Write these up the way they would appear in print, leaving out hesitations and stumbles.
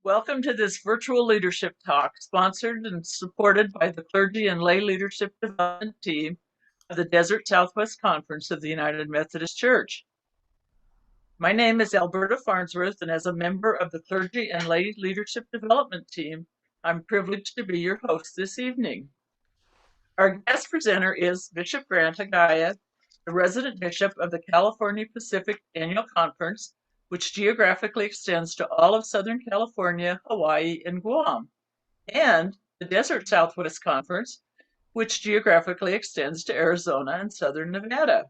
Welcome to this virtual leadership talk, sponsored and supported by the Clergy and Lay Leadership Development Team of the Desert Southwest Conference of the United Methodist Church. My name is Alberta Farnsworth, and as a member of the Clergy and Lay Leadership Development Team, I'm privileged to be your host this evening. Our guest presenter is Bishop Grant Hagaya, the resident bishop of the California Pacific Annual Conference, which geographically extends to all of Southern California, Hawaii, and Guam, and the Desert Southwest Conference, which geographically extends to Arizona and Southern Nevada.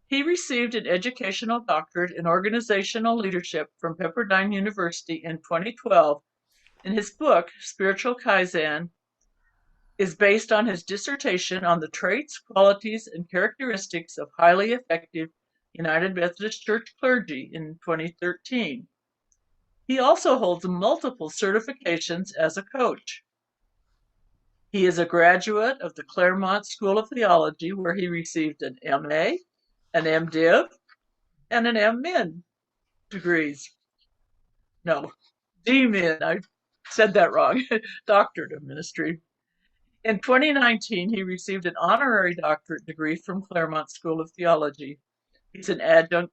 He received an educational doctorate in organizational leadership from Pepperdine University in 2012, and his book, Spiritual Kaizen, is based on his dissertation on the traits, qualities, and characteristics of highly effective United Methodist Church clergy in 2013. He also holds multiple certifications as a coach. He is a graduate of the Claremont School of Theology, where he received an MA, an MDiv, and an MMin degrees. No, DMin, I said that wrong, Doctorate of Ministry. In 2019, he received an honorary doctorate degree from Claremont School of Theology. He's an adjunct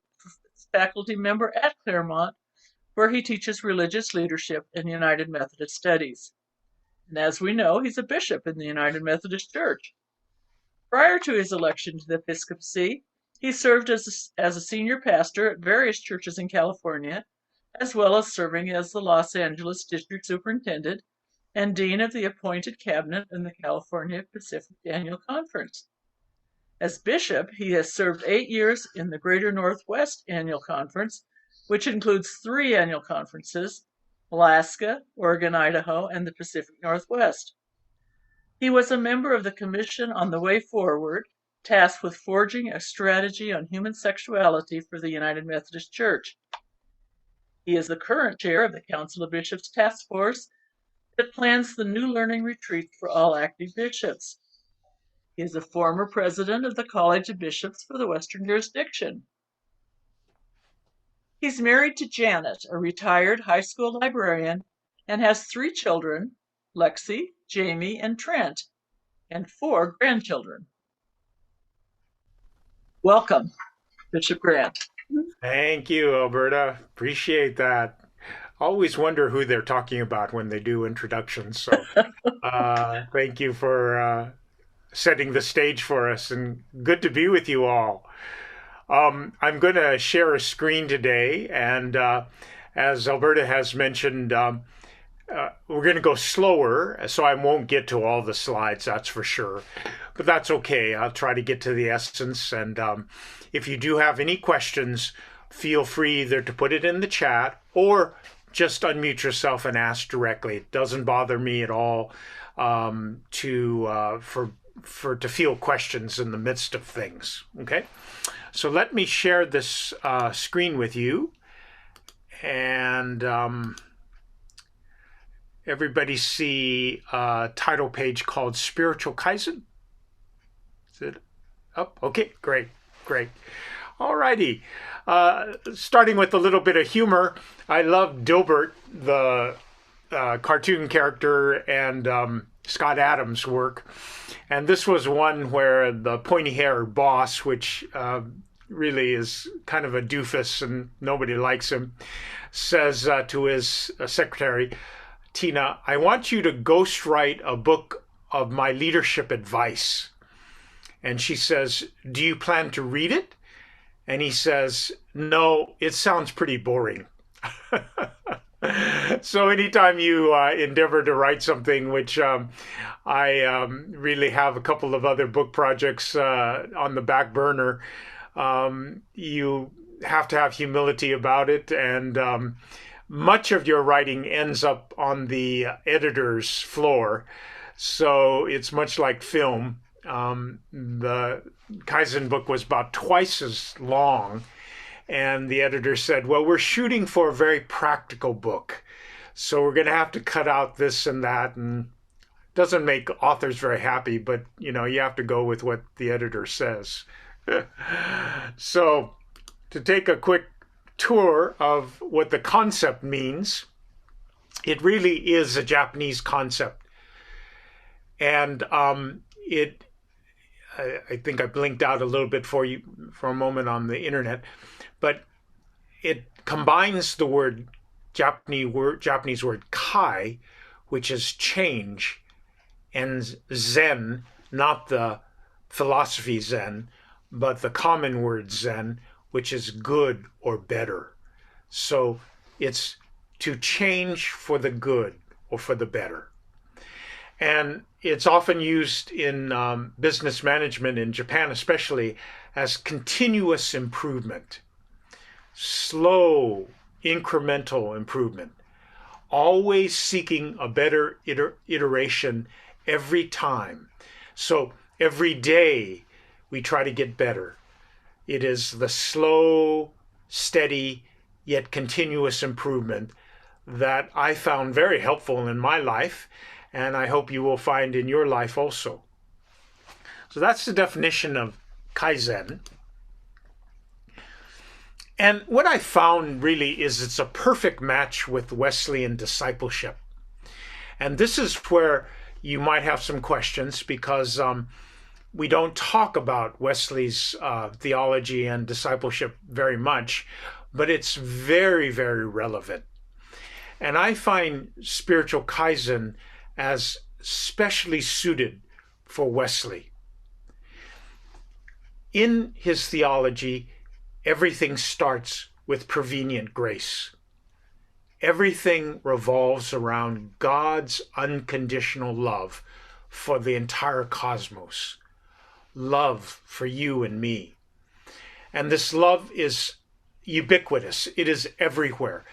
faculty member at Claremont, where he teaches religious leadership and United Methodist Studies. And as we know, he's a bishop in the United Methodist Church. Prior to his election to the episcopacy, he served as a senior pastor at various churches in California, as well as serving as the Los Angeles District Superintendent and Dean of the appointed cabinet in the California Pacific Annual Conference. As bishop, he has served 8 years in the Greater Northwest Annual Conference, which includes 3 annual conferences: Alaska, Oregon, Idaho, and the Pacific Northwest. He was a member of the Commission on the Way Forward, tasked with forging a strategy on human sexuality for the United Methodist Church. He is the current chair of the Council of Bishops Task Force that plans the New Learning Retreat for all active bishops. He is a former president of the College of Bishops for the Western Jurisdiction. He's married to Janet, a retired high school librarian, and has 3 children, Lexi, Jamie, and Trent, and 4 grandchildren. Welcome, Bishop Grant. Thank you, Alberta. Appreciate that. Always wonder who they're talking about when they do introductions. So thank you for setting the stage for us, and good to be with you all. I'm going to share a screen today, and as Alberta has mentioned, we're going to go slower, so I won't get to all the slides, that's for sure. But that's okay. I'll try to get to the essence, and if you do have any questions, feel free either to put it in the chat or just unmute yourself and ask directly. It doesn't bother me at all to feel questions in the midst of things. Okay, so let me share this screen with you, and everybody see a title page called Spiritual Kaizen. Is it up? Okay, great. All righty. Starting with a little bit of humor, I love Dilbert, the cartoon character, and Scott Adams' work. And this was one where the pointy-haired boss, which really is kind of a doofus and nobody likes him, says to his secretary, Tina, I want you to ghostwrite a book of my leadership advice. And she says, do you plan to read it? And he says, no, it sounds pretty boring. So anytime you endeavor to write something, which I really have a couple of other book projects on the back burner, you have to have humility about it. And much of your writing ends up on the editor's floor. So it's much like film. The Kaizen book was about twice as long, and the editor said, well, we're shooting for a very practical book, so we're going to have to cut out this and that, and it doesn't make authors very happy, but you have to go with what the editor says. So to take a quick tour of what the concept means, It really is a Japanese concept. And I think I blinked out a little bit for you for a moment on the internet, but it combines the Japanese word kai, which is change, and Zen, not the philosophy Zen, but the common word Zen, which is good or better. So it's to change for the good or for the better. And it's often used in business management in Japan, especially, as continuous improvement, slow, incremental improvement, always seeking a better iteration every time. So every day we try to get better. It is the slow, steady, yet continuous improvement that I found very helpful in my life, and I hope you will find in your life also. So that's the definition of Kaizen. And what I found really is it's a perfect match with Wesleyan discipleship. And this is where you might have some questions, because we don't talk about Wesley's theology and discipleship very much, but it's very, very relevant. And I find spiritual Kaizen as specially suited for Wesley. In his theology, everything starts with prevenient grace. Everything revolves around God's unconditional love for the entire cosmos, love for you and me. And this love is ubiquitous. It is everywhere.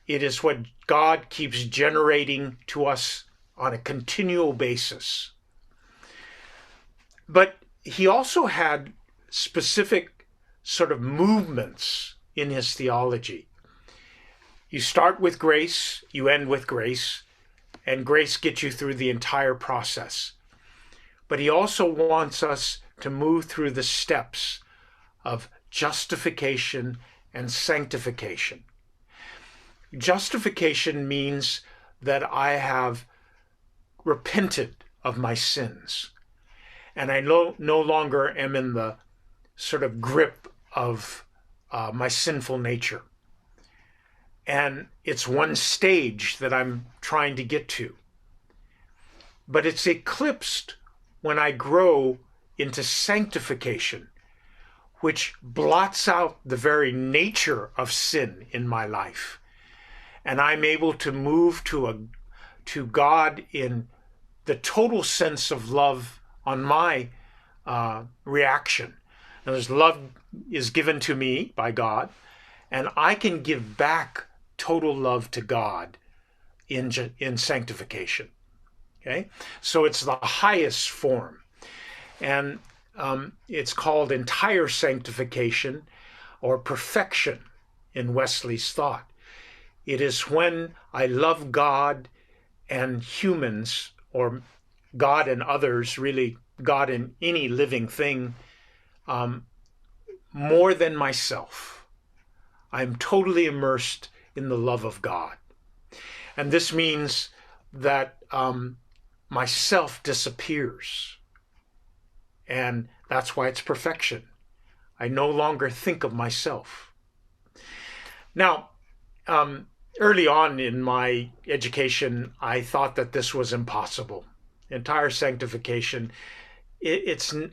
It is what God keeps generating to us on a continual basis. But he also had specific sort of movements in his theology. You start with grace, you end with grace, and grace gets you through the entire process. But he also wants us to move through the steps of justification and sanctification. Justification means that I have repented of my sins, and I no longer am in the sort of grip of my sinful nature. And it's one stage that I'm trying to get to. But it's eclipsed when I grow into sanctification, which blots out the very nature of sin in my life. And I'm able to move to God in the total sense of love on my reaction. Now, there's love is given to me by God, and I can give back total love to God in sanctification. Okay, so it's the highest form, and it's called entire sanctification or perfection in Wesley's thought. It is when I love God and humans, or God and others, really God and any living thing, more than myself. I'm totally immersed in the love of God. And this means that myself disappears. And that's why it's perfection. I no longer think of myself. Now, early on in my education, I thought that this was impossible. Entire sanctification,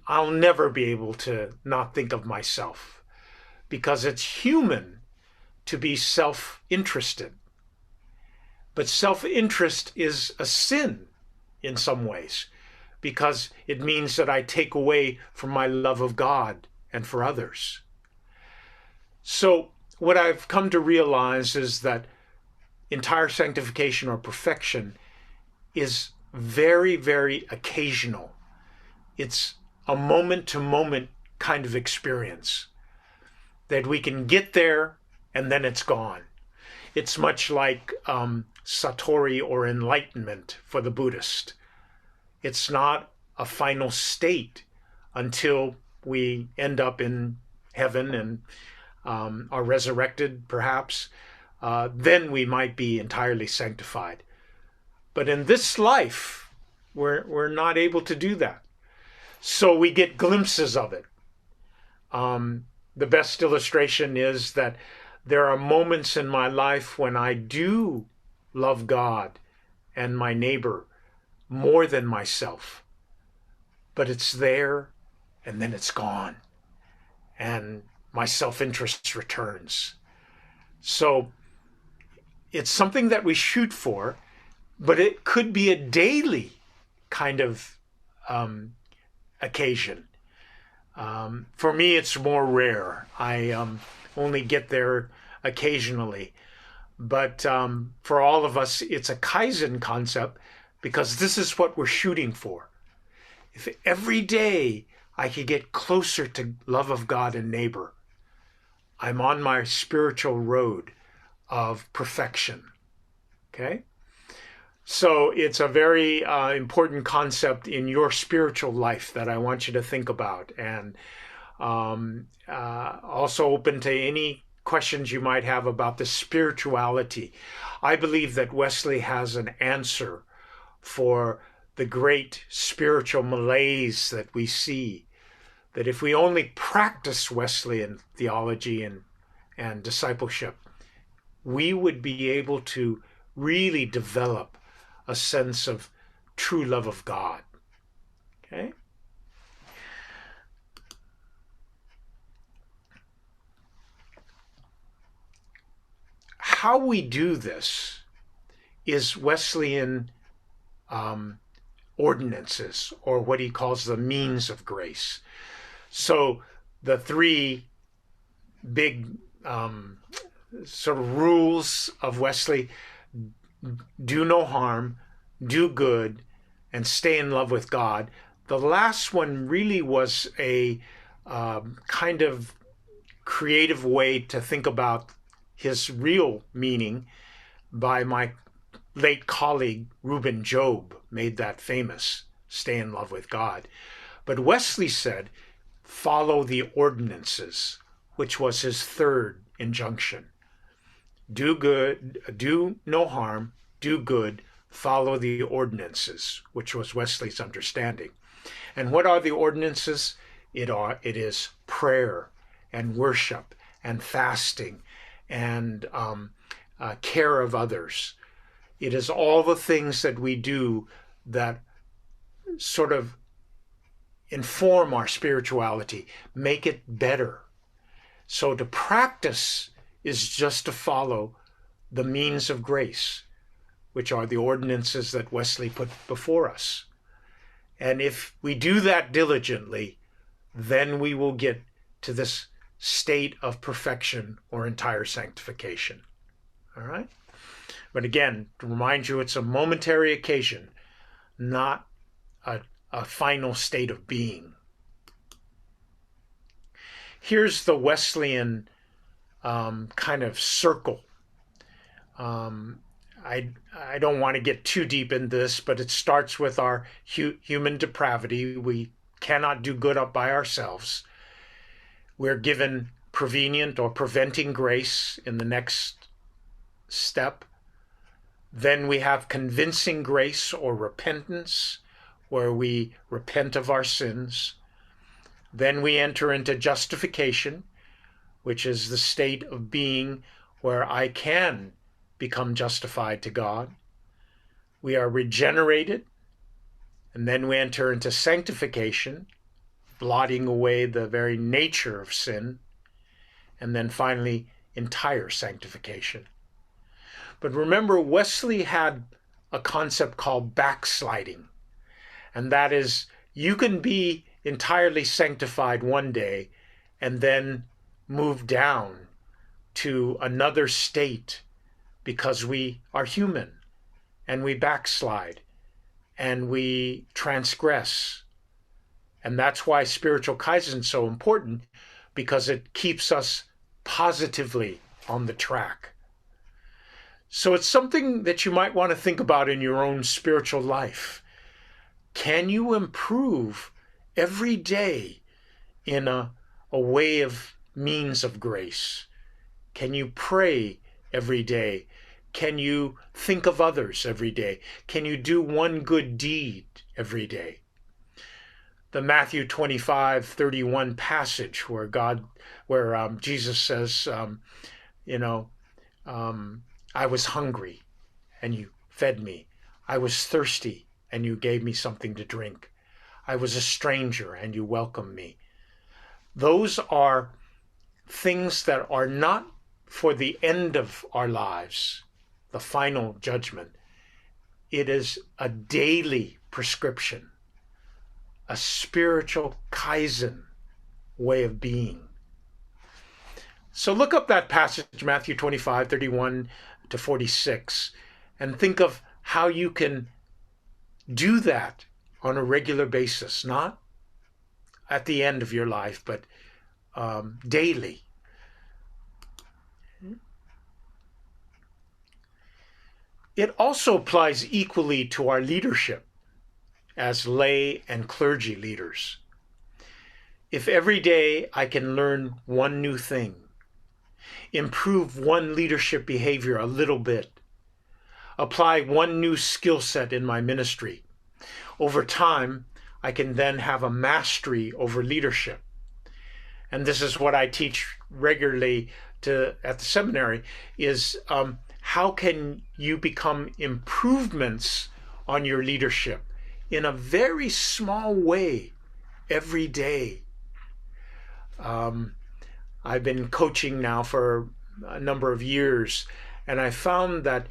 I'll never be able to not think of myself, because it's human to be self-interested. But self-interest is a sin in some ways, because it means that I take away from my love of God and for others. So what I've come to realize is that entire sanctification or perfection is very, very occasional. It's a moment-to-moment kind of experience that we can get there and then it's gone. It's much like Satori or enlightenment for the Buddhist. It's not a final state until we end up in heaven and are resurrected, perhaps. then we might be entirely sanctified. But in this life, we're not able to do that. So we get glimpses of it. The best illustration is that there are moments in my life when I do love God and my neighbor more than myself. But it's there and then it's gone. And my self-interest returns. So it's something that we shoot for, but it could be a daily kind of occasion. For me, it's more rare. I only get there occasionally. But for all of us, it's a Kaizen concept because this is what we're shooting for. If every day I could get closer to love of God and neighbor, I'm on my spiritual road of perfection. Okay? So it's a very important concept in your spiritual life that I want you to think about, and also open to any questions you might have about the spirituality. I believe that Wesley has an answer for the great spiritual malaise that we see, that if we only practice Wesleyan theology and discipleship, we would be able to really develop a sense of true love of God. Okay? How we do this is Wesleyan ordinances, or what he calls the means of grace. So the three big sort of rules of Wesley: do no harm, do good, and stay in love with God. The last one really was a kind of creative way to think about his real meaning by my late colleague Reuben Job, made that famous, stay in love with God. But Wesley said, follow the ordinances, which was his third injunction. Do good, do no harm, do good, follow the ordinances, which was Wesley's understanding. And what are the ordinances? It is prayer and worship and fasting and care of others. It is all the things that we do that sort of inform our spirituality, make it better. So to practice is just to follow the means of grace, which are the ordinances that Wesley put before us. And if we do that diligently, then we will get to this state of perfection or entire sanctification. All right? But again, to remind you, it's a momentary occasion, not a final state of being. Here's the Wesleyan kind of circle. I don't want to get too deep in this, but it starts with our human depravity. We cannot do good up by ourselves. We're given prevenient or preventing grace in the next step. Then we have convincing grace or repentance, where we repent of our sins. Then we enter into justification, which is the state of being where I can become justified to God. We are regenerated, and then we enter into sanctification, blotting away the very nature of sin, and then finally entire sanctification. But remember, Wesley had a concept called backsliding, and that is, you can be entirely sanctified one day and then move down to another state, because we are human and we backslide and we transgress. And that's why spiritual Kaizen is so important, because it keeps us positively on the track. So it's something that you might want to think about in your own spiritual life. Can you improve every day in a way of means of grace? Can you pray every day? Can you think of others every day? Can you do one good deed every day? The Matthew 25:31 passage where Jesus says, I was hungry and you fed me. I was thirsty and you gave me something to drink. I was a stranger and you welcomed me. Those are things that are not for the end of our lives, the final judgment. It is a daily prescription, a spiritual Kaizen way of being. So look up that passage, Matthew 25:31 to 46, and think of how you can do that on a regular basis, not at the end of your life, but daily. It also applies equally to our leadership as lay and clergy leaders. If every day I can learn one new thing, improve one leadership behavior a little bit, apply one new skill set in my ministry, over time, I can then have a mastery over leadership. And this is what I teach regularly at the seminary, is how can you become improvements on your leadership in a very small way every day. I've been coaching now for a number of years, and I found that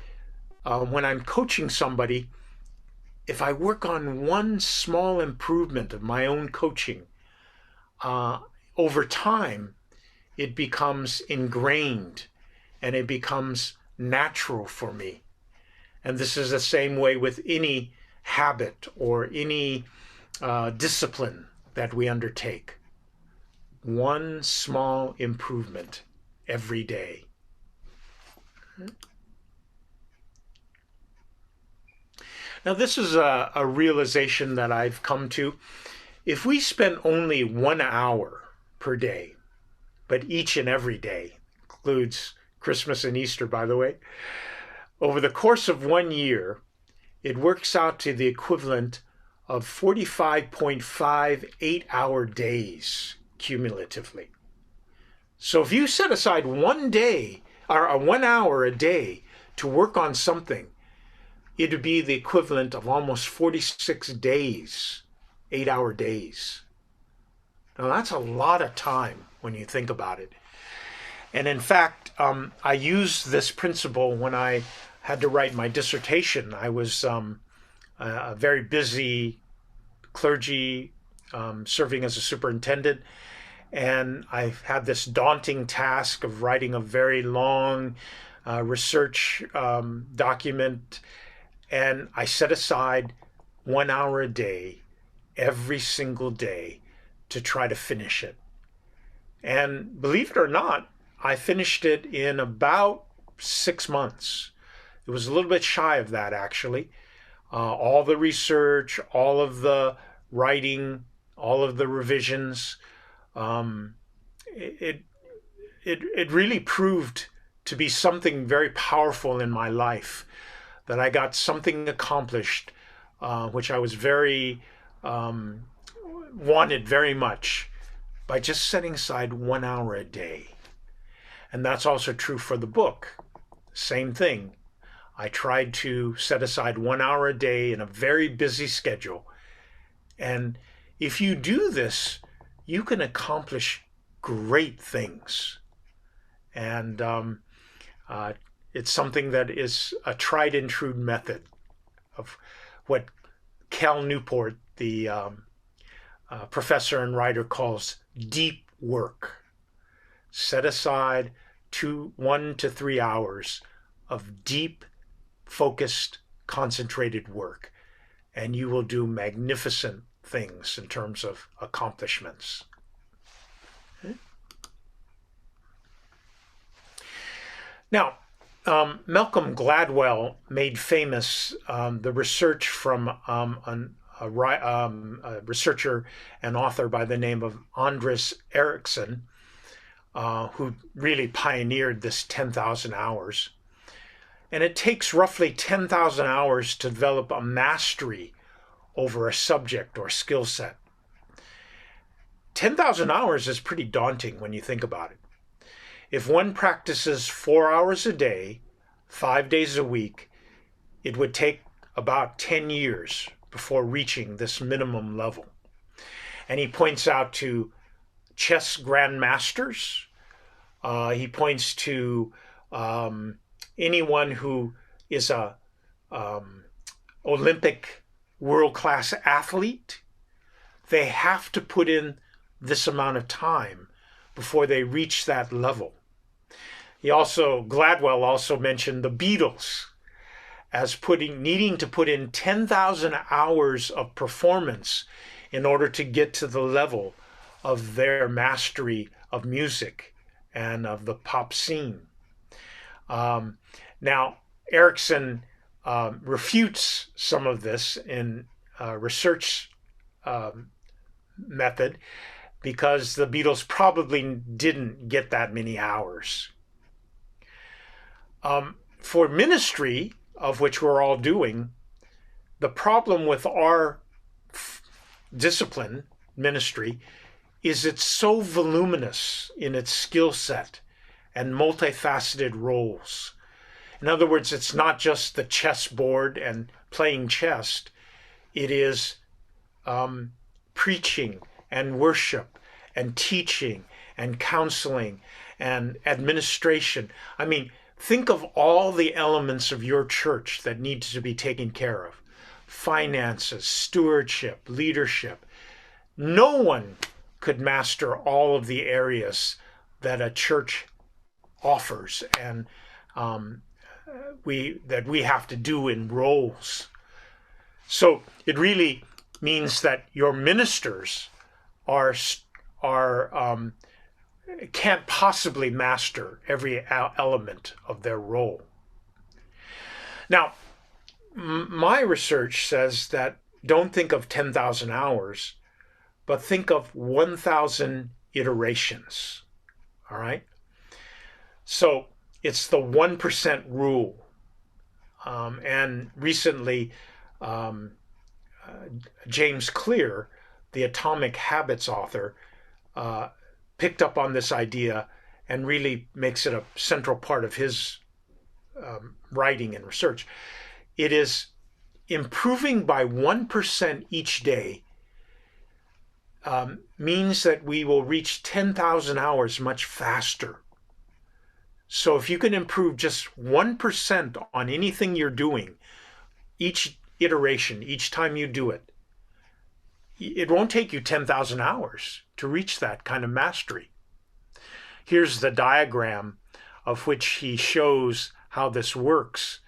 when I'm coaching somebody, if I work on one small improvement of my own coaching, over time, it becomes ingrained and it becomes natural for me. And this is the same way with any habit or any discipline that we undertake. One small improvement every day. Now, this is a realization that I've come to. If we spend only 1 hour per day, but each and every day, includes Christmas and Easter, by the way, over the course of 1 year, it works out to the equivalent of 45.5 8-hour days cumulatively. So if you set aside 1 day or 1 hour a day to work on something, it would be the equivalent of almost 46 days, 8-hour days. Now that's a lot of time when you think about it. And in fact, I used this principle when I had to write my dissertation. I was a very busy clergy, serving as a superintendent, and I had this daunting task of writing a very long research document, and I set aside 1 hour a day, every single day, to try to finish it. And believe it or not, I finished it in about 6 months. It was a little bit shy of that, actually. All the research, all of the writing, all of the revisions, it really proved to be something very powerful in my life, that I got something accomplished, which I was wanted very much, by just setting aside 1 hour a day. And that's also true for the book. Same thing. I tried to set aside 1 hour a day in a very busy schedule. And if you do this, you can accomplish great things. And it's something that is a tried and true method of what Cal Newport, the professor and writer, calls deep work. Set aside 1 to 3 hours of deep, focused, concentrated work, and you will do magnificent things in terms of accomplishments. Now, Malcolm Gladwell made famous the research from a researcher and author by the name of Anders Ericsson who really pioneered this 10,000 hours. And it takes roughly 10,000 hours to develop a mastery over a subject or skill set. 10,000 hours is pretty daunting when you think about it. If one practices 4 hours a day, 5 days a week, it would take about 10 years before reaching this minimum level. And he points out to chess grandmasters. He points to anyone who is a Olympic world-class athlete. They have to put in this amount of time before they reach that level. Gladwell also mentioned the Beatles as needing to put in 10,000 hours of performance in order to get to the level of their mastery of music and of the pop scene. Now, Erickson refutes some of this in research method, because the Beatles probably didn't get that many hours. For ministry, of which we're all doing, the problem with our discipline, ministry, is it's so voluminous in its skill set and multifaceted roles. In other words, it's not just the chessboard and playing chess. It is preaching and worship and teaching and counseling and administration. I mean, think of all the elements of your church that need to be taken care of. Finances, stewardship, leadership. No one could master all of the areas that a church offers and that we have to do in roles. So it really means that your ministers can't possibly master every element of their role. Now, my research says that don't think of 10,000 hours, but think of 1,000 iterations. All right? So it's the 1% rule. And recently, James Clear, the Atomic Habits author, picked up on this idea and really makes it a central part of his writing and research. It is improving by 1% each day means that we will reach 10,000 hours much faster. So if you can improve just 1% on anything you're doing, each iteration, each time you do it, it won't take you 10,000 hours to reach that kind of mastery. Here's the diagram of which he shows how this works.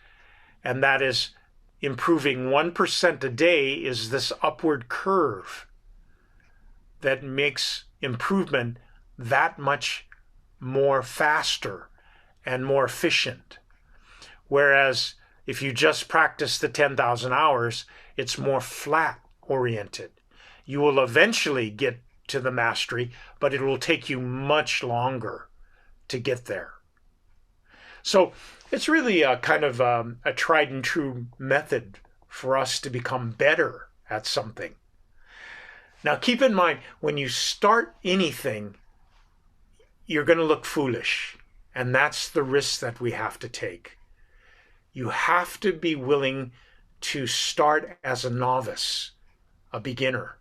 And that is, improving 1% a day is this upward curve that makes improvement that much more faster and more efficient. Whereas if you just practice the 10,000 hours, it's more flat oriented. You will eventually get to the mastery, but it will take you much longer to get there. So it's really a kind of a tried and true method for us to become better at something. Now keep in mind, when you start anything, you're going to look foolish. And that's the risk that we have to take. You have to be willing to start as a novice, a beginner.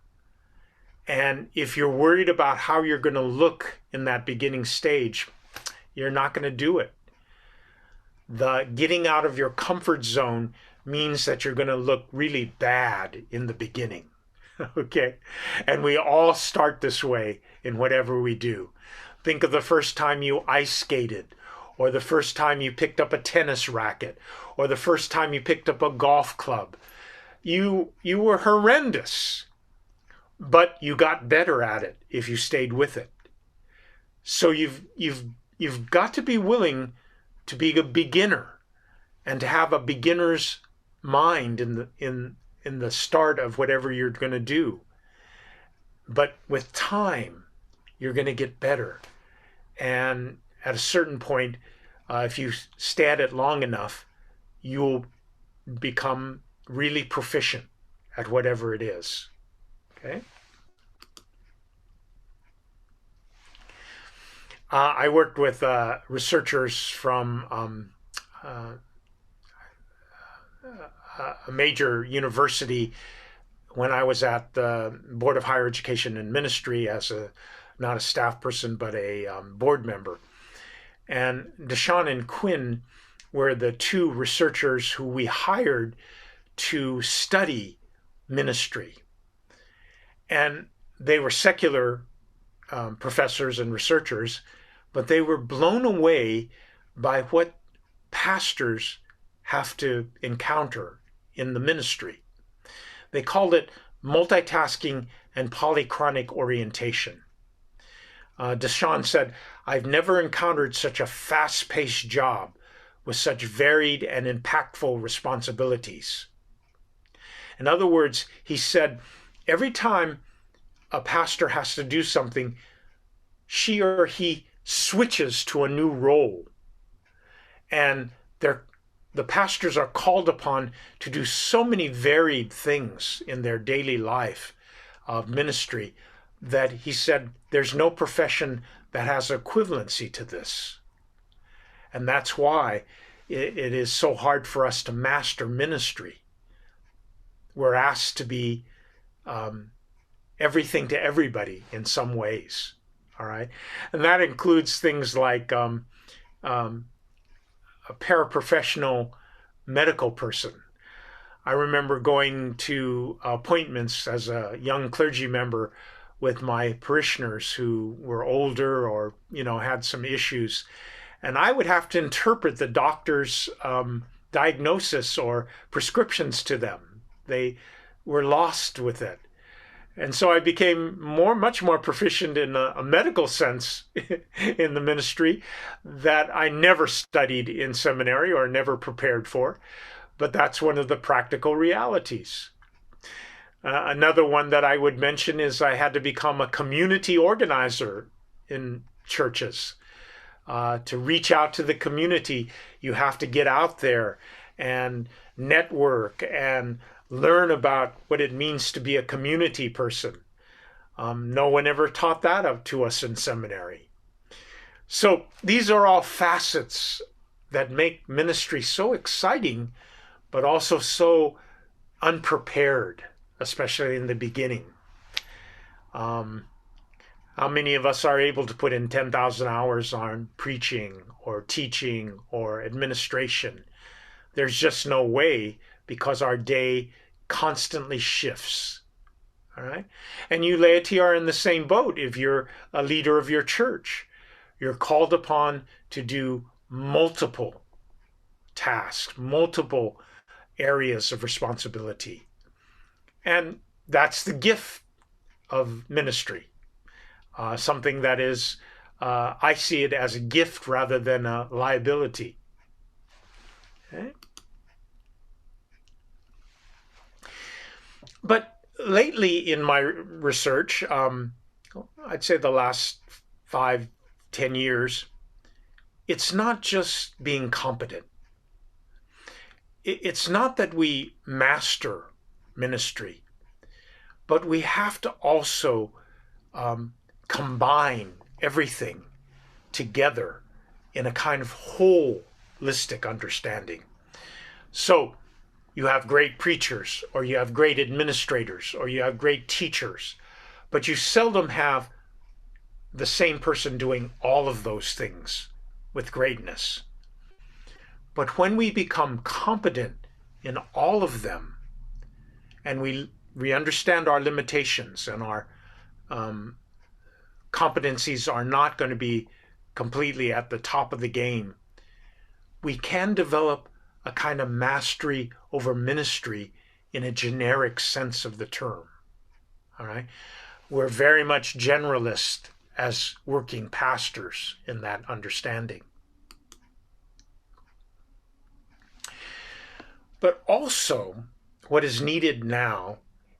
And if you're worried about how you're going to look in that beginning stage, you're not going to do it. The getting out of your comfort zone means that you're going to look really bad in the beginning. Okay? And we all start this way in whatever we do. Think of the first time you ice skated, or the first time you picked up a tennis racket, or the first time you picked up a golf club. You were horrendous, but you got better at it if you stayed with it. So you've got to be willing to be a beginner and to have a beginner's mind in the start of whatever you're going to do. But with time, you're going to get better. And at a certain point, if you stay at it long enough, you'll become really proficient at whatever it is. Okay. I worked with researchers from a major university when I was at the Board of Higher Education and Ministry as not a staff person, but a board member. And Deshaun and Quinn were the two researchers who we hired to study ministry. And they were secular professors and researchers, but they were blown away by what pastors have to encounter in the ministry. They called it multitasking and polychronic orientation. Deshaun said, "I've never encountered such a fast-paced job with such varied and impactful responsibilities." In other words, he said, every time a pastor has to do something, she or he switches to a new role. And the pastors are called upon to do so many varied things in their daily life of ministry that he said there's no profession that has equivalency to this. And that's why it is so hard for us to master ministry. We're asked to be everything to everybody in some ways. All right. And that includes things like a paraprofessional medical person. I remember going to appointments as a young clergy member with my parishioners who were older or, had some issues. And I would have to interpret the doctor's diagnosis or prescriptions to them. They were lost with it. And so I became much more proficient in a medical sense in the ministry that I never studied in seminary or never prepared for. But that's one of the practical realities. Another one that I would mention is I had to become a community organizer in churches. To reach out to the community, you have to get out there and network and learn about what it means to be a community person. No one ever taught that to us in seminary. So these are all facets that make ministry so exciting, but also so unprepared, especially in the beginning. How many of us are able to put in 10,000 hours on preaching or teaching or administration? There's just no way, because our day constantly shifts. All right. And you laity are in the same boat. If you're a leader of your church, you're called upon to do multiple tasks, multiple areas of responsibility. And that's the gift of ministry. Something that is, I see it as a gift rather than a liability. Okay? But lately in my research, I'd say the last 5-10 years, it's not just being competent. It's not that we master ministry, but we have to also combine everything together in a kind of holistic understanding. So you have great preachers, or you have great administrators, or you have great teachers, but you seldom have the same person doing all of those things with greatness. But when we become competent in all of them, and we understand our limitations and our competencies are not going to be completely at the top of the game, we can develop a kind of mastery over ministry in a generic sense of the term. All right? We're very much generalist as working pastors in that understanding. But also, what is needed now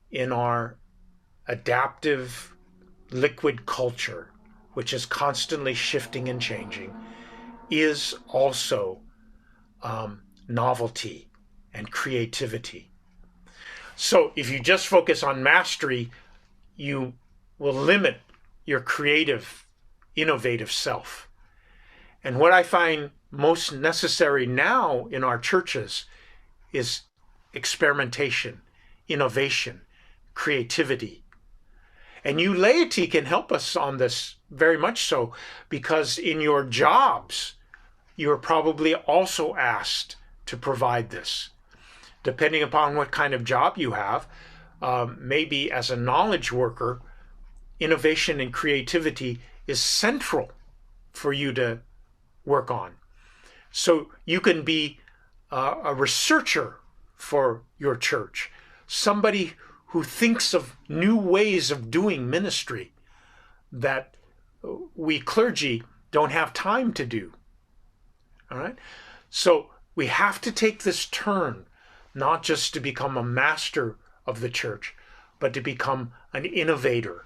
in our adaptive liquid culture which is constantly shifting and changing, is also novelty and creativity. So if you just focus on mastery, you will limit your creative, innovative self. And what I find most necessary now in our churches is experimentation, innovation, creativity. And you laity can help us on this very much so, because in your jobs, you are probably also asked to provide this. Depending upon what kind of job you have, maybe as a knowledge worker, innovation and creativity is central for you to work on. So you can be a researcher for your church, somebody who thinks of new ways of doing ministry that we clergy don't have time to do. All right? So we have to take this turn, not just to become a master of the church, but to become an innovator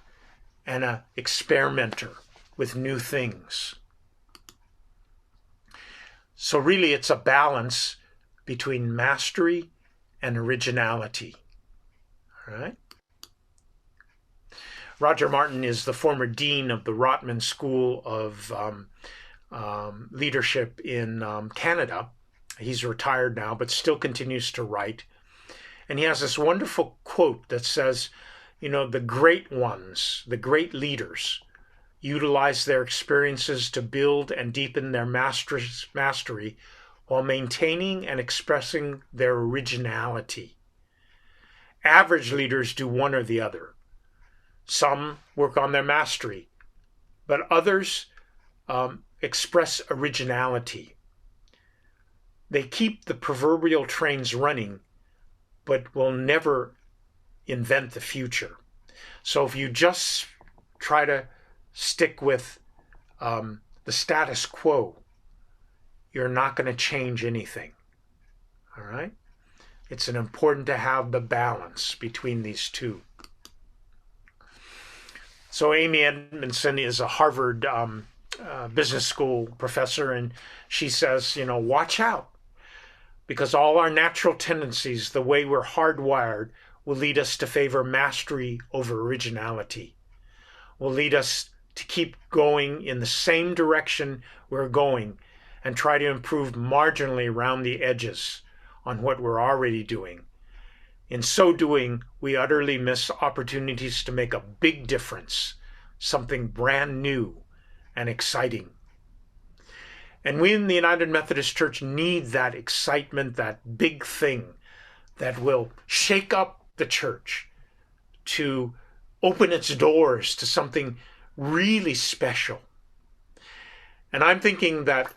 and an experimenter with new things. So really it's a balance between mastery and originality. All right? Roger Martin is the former dean of the Rotman School of Leadership in Canada. He's retired now, but still continues to write. And he has this wonderful quote that says, the great ones, the great leaders, utilize their experiences to build and deepen their mastery while maintaining and expressing their originality. Average leaders do one or the other. Some work on their mastery, but others express originality. They keep the proverbial trains running, but will never invent the future. So if you just try to stick with the status quo, you're not going to change anything. All right? It's important to have the balance between these two. So Amy Edmondson is a Harvard business school professor, and she says, watch out, because all our natural tendencies, the way we're hardwired, will lead us to favor mastery over originality, will lead us to keep going in the same direction we're going and try to improve marginally around the edges on what we're already doing. In so doing, we utterly miss opportunities to make a big difference, something brand new and exciting. And we in the United Methodist Church need that excitement, that big thing that will shake up the church to open its doors to something really special. And I'm thinking that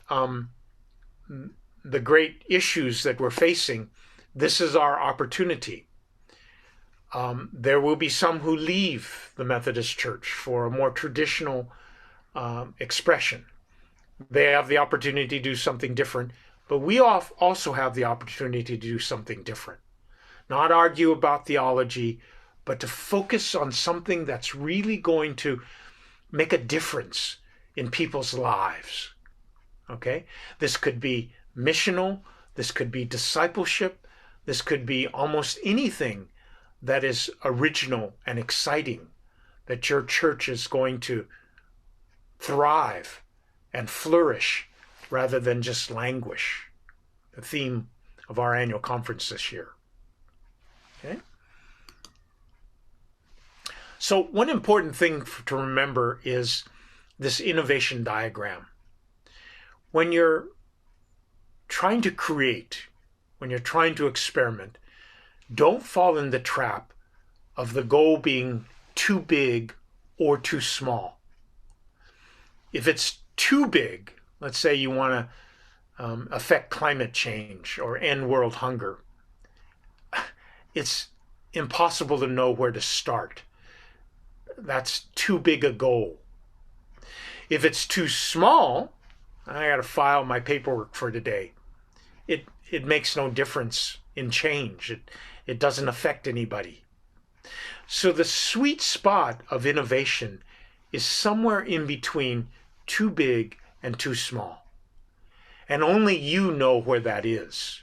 the great issues that we're facing, this is our opportunity. There will be some who leave the Methodist Church for a more traditional expression. They have the opportunity to do something different, but we also have the opportunity to do something different. Not argue about theology, but to focus on something that's really going to make a difference in people's lives. Okay? This could be missional, this could be discipleship, this could be almost anything that is original and exciting, that your church is going to thrive and flourish rather than just languish. The theme of our annual conference this year. Okay? So one important thing to remember is this innovation diagram. When you're trying to create, when you're trying to experiment, don't fall in the trap of the goal being too big or too small. If it's too big, let's say you want to affect climate change or end world hunger, it's impossible to know where to start. That's too big a goal. If it's too small, I got to file my paperwork for today. It makes no difference in change. It doesn't affect anybody. So the sweet spot of innovation is somewhere in between too big and too small. And only you know where that is.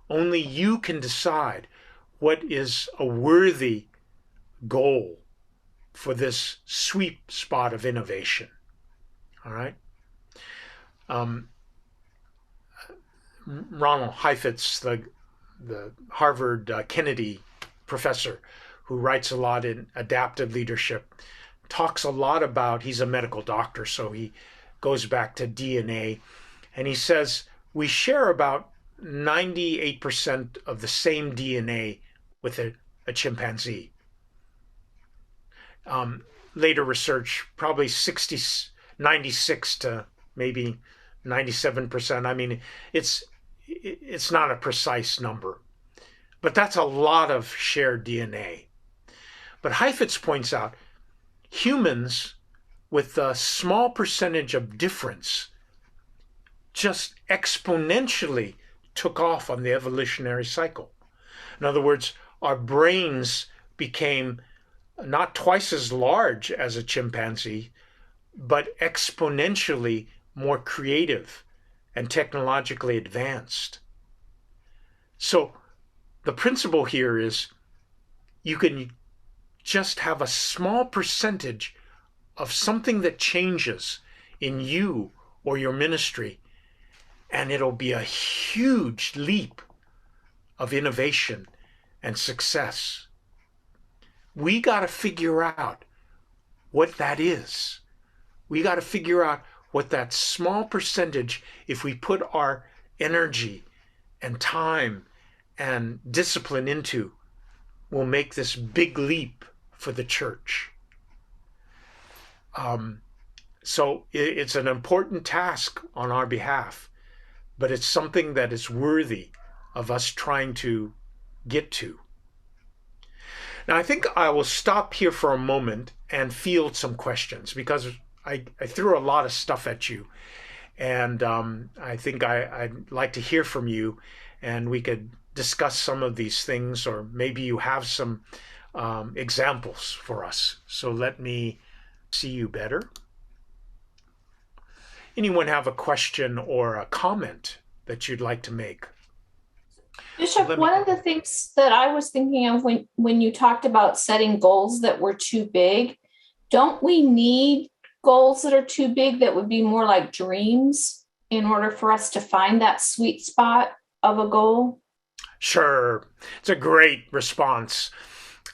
Only you can decide what is a worthy goal for this sweet spot of innovation. All right? Ronald Heifetz, the Harvard Kennedy professor who writes a lot in adaptive leadership, talks a lot about, he's a medical doctor, so he goes back to DNA, and he says we share about 98% of the same DNA with a chimpanzee. Later research, probably 96 to maybe 97%. I mean, it's not a precise number, but that's a lot of shared DNA. But Heifetz points out humans with a small percentage of difference just exponentially took off on the evolutionary cycle. In other words, our brains became not twice as large as a chimpanzee, but exponentially more creative and technologically advanced. So the principle here is you can just have a small percentage of something that changes in you or your ministry, and it'll be a huge leap of innovation and success. We got to figure out what that is. We got to figure out what that small percentage, if we put our energy and time and discipline into, will make this big leap for the church. So it's an important task on our behalf, but it's something that is worthy of us trying to get to. Now, I think I will stop here for a moment and field some questions, because I threw a lot of stuff at you, and I think I'd like to hear from you, and we could discuss some of these things, or maybe you have some examples for us. So let me see you better. Anyone have a question or a comment that you'd like to make? Bishop, one of the things that I was thinking of when you talked about setting goals that were too big, don't we need goals that are too big that would be more like dreams in order for us to find that sweet spot of a goal? Sure. It's a great response.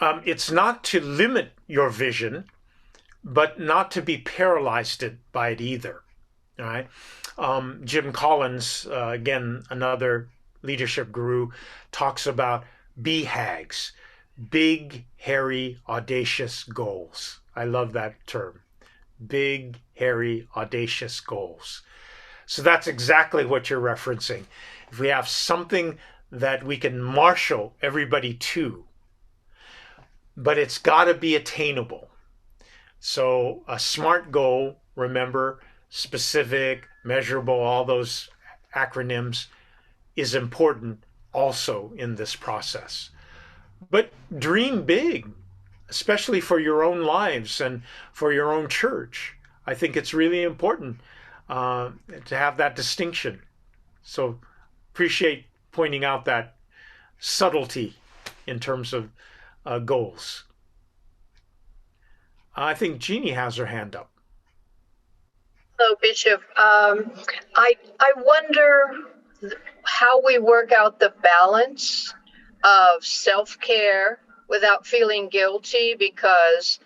It's not to limit your vision, but not to be paralyzed by it either. All right. Jim Collins, again, another leadership guru, talks about BHAGs, big, hairy, audacious goals. I love that term. Big, hairy, audacious goals. So that's exactly what you're referencing. If we have something that we can marshal everybody to, but it's got to be attainable. So a SMART goal, remember, specific, measurable, all those acronyms, is important also in this process. But dream big, especially for your own lives and for your own church. I think it's really important to have that distinction. So appreciate pointing out that subtlety in terms of goals. I think Jeannie has her hand up. Hello, Bishop. I wonder how we work out the balance of self-care without feeling guilty, because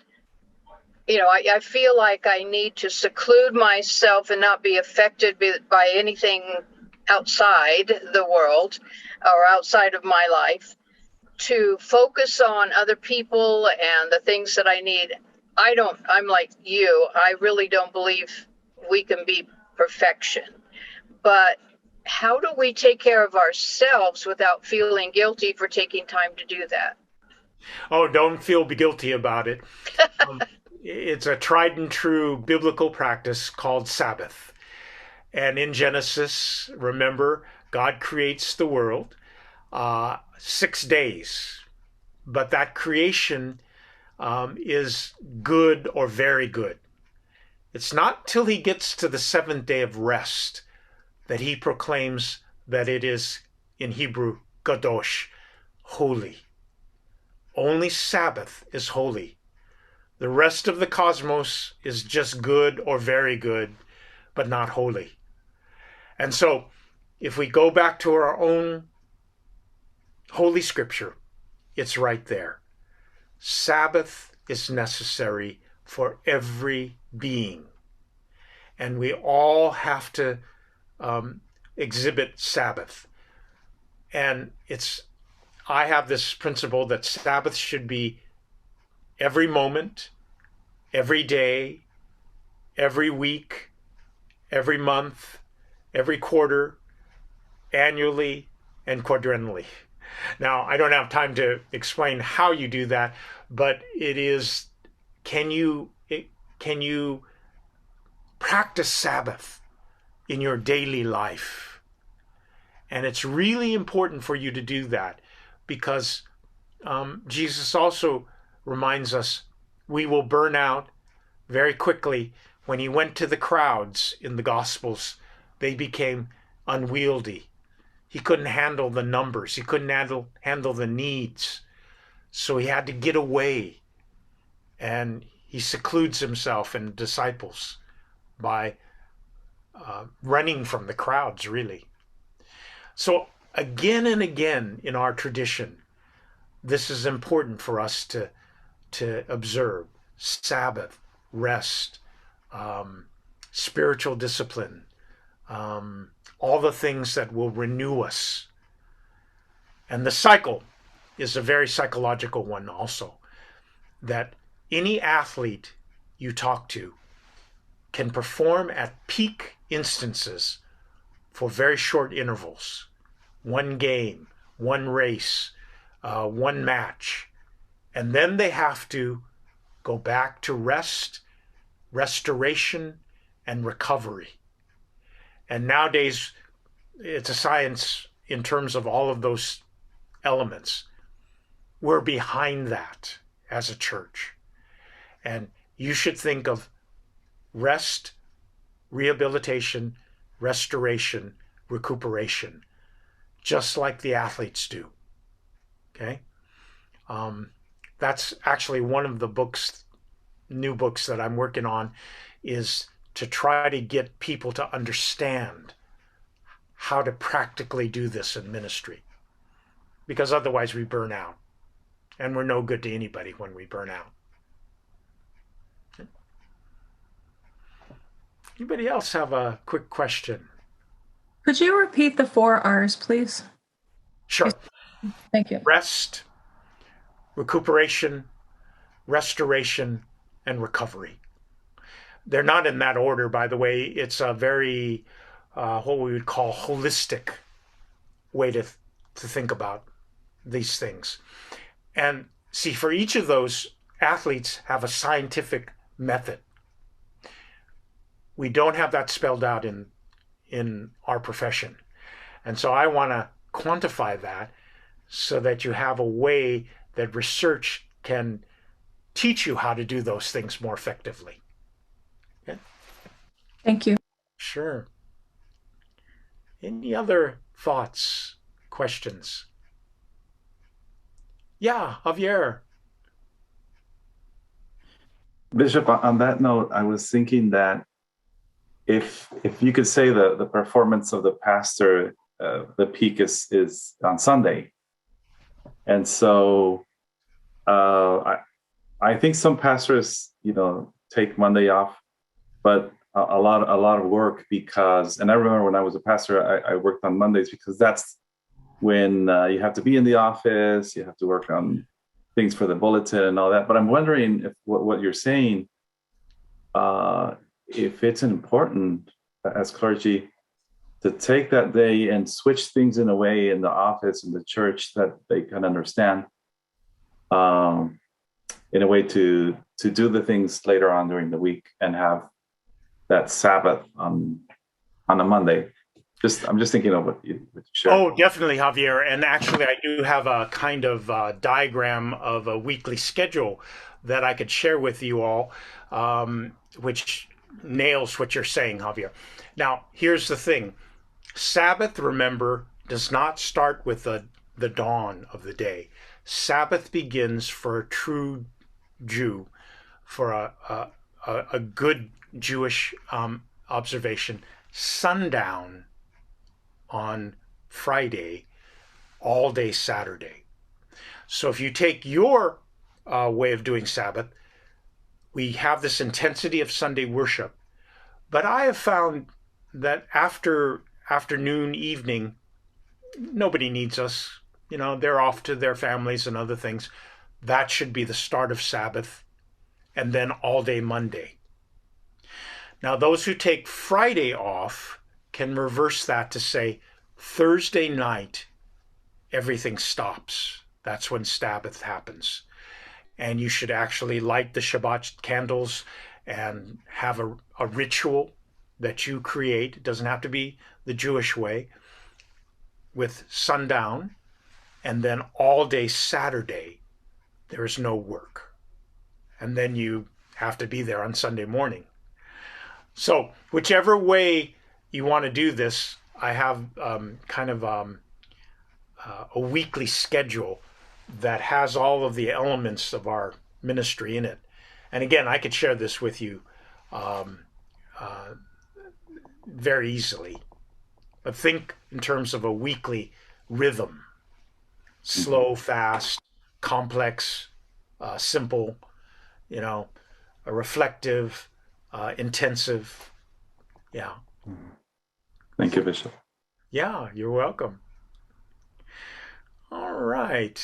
I feel like I need to seclude myself and not be affected by anything outside the world or outside of my life, to focus on other people and the things that I need. I'm like you, I really don't believe we can be perfection, but how do we take care of ourselves without feeling guilty for taking time to do that? Oh, don't feel guilty about it. It's a tried and true biblical practice called Sabbath. And in Genesis, remember, God creates the world 6 days. But that creation is good or very good. It's not till he gets to the seventh day of rest that he proclaims that it is, in Hebrew, kadosh, holy. Only Sabbath is holy. The rest of the cosmos is just good or very good, but not holy. And so, if we go back to our own Holy Scripture, it's right there. Sabbath is necessary for every being. And we all have to exhibit Sabbath. And I have this principle that Sabbath should be every moment, every day, every week, every month, every quarter, annually, and quadrennially. Now, I don't have time to explain how you do that, but it is, can you practice Sabbath in your daily life? And it's really important for you to do that, because Jesus also reminds us we will burn out very quickly. When he went to the crowds in the Gospels, they became unwieldy. He couldn't handle the numbers. He couldn't handle the needs. So he had to get away. And he secludes himself and disciples by running from the crowds, really. So again and again in our tradition, this is important for us to observe. Sabbath, rest, spiritual discipline, all the things that will renew us. And the cycle is a very psychological one also, that any athlete you talk to can perform at peak instances for very short intervals. One game, one race, one match. And then they have to go back to rest, restoration, and recovery. And nowadays, it's a science in terms of all of those elements. We're behind that as a church. And you should think of rest, rehabilitation, restoration, recuperation, just like the athletes do. Okay? That's actually one of the new books that I'm working on, is to try to get people to understand how to practically do this in ministry. Because otherwise we burn out. And we're no good to anybody when we burn out. Anybody else have a quick question? Could you repeat the 4 R's, please? Sure. Thank you. Rest, recuperation, restoration, and recovery. They're not in that order, by the way. It's a very, what we would call holistic way to think about these things. And see, for each of those, athletes have a scientific method. We don't have that spelled out in our profession. And so I want to quantify that so that you have a way that research can teach you how to do those things more effectively. Okay? Thank you. Sure. Any other thoughts, questions? Yeah, Javier. Bishop, on that note, I was thinking that if you could say the performance of the pastor, the peak is on Sunday. And so I think some pastors, take Monday off, but a lot of work, because, and I remember when I was a pastor, I worked on Mondays because that's when you have to be in the office, you have to work on things for the bulletin and all that. But I'm wondering if what you're saying, if it's important as clergy to take that day and switch things in a way in the office, in the church, that they can understand, in a way to do the things later on during the week and have that Sabbath on a Monday. I'm just thinking of what you shared. Oh, definitely, Javier. And actually, I do have a kind of diagram of a weekly schedule that I could share with you all, which nails what you're saying, Javier. Now, here's the thing. Sabbath, remember, does not start with the dawn of the day. Sabbath begins for a true Jew, for a good Jewish observation, sundown on Friday, all day Saturday. So if you take your way of doing Sabbath, we have this intensity of Sunday worship. But I have found that after afternoon, evening, nobody needs us. You know, they're off to their families and other things. That should be the start of Sabbath, and then all day Monday. Now, those who take Friday off can reverse that to say Thursday night, everything stops. That's when Sabbath happens. And you should actually light the Shabbat candles and have a ritual that you create. It doesn't have to be the Jewish way, with sundown, and then all day Saturday, there is no work. And then you have to be there on Sunday morning. So whichever way you want to do this, I have a weekly schedule that has all of the elements of our ministry in it. And again, I could share this with you very easily. But think in terms of a weekly rhythm: slow, fast, complex, simple, a reflective, intensive. Yeah. Thank you, Bishop. Yeah, you're welcome. All right.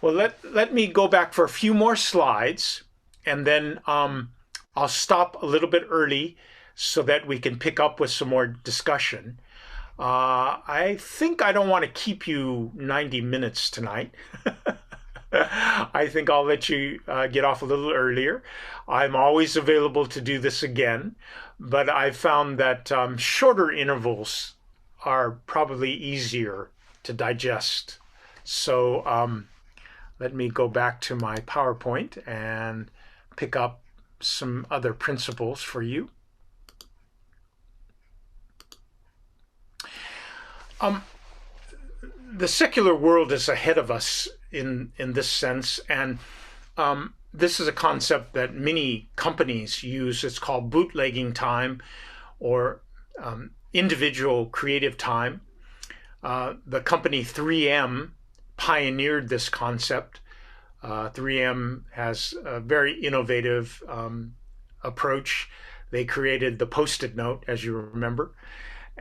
Well, let me go back for a few more slides, and then I'll stop a little bit early so that we can pick up with some more discussion. I think I don't want to keep you 90 minutes tonight. I think I'll let you get off a little earlier. I'm always available to do this again, but I've found that shorter intervals are probably easier to digest. So let me go back to my PowerPoint and pick up some other principles for you. The secular world is ahead of us in this sense, and this is a concept that many companies use. It's called bootlegging time, or individual creative time. The company 3M pioneered this concept. 3M has a very innovative approach. They created the Post-it note, as you remember.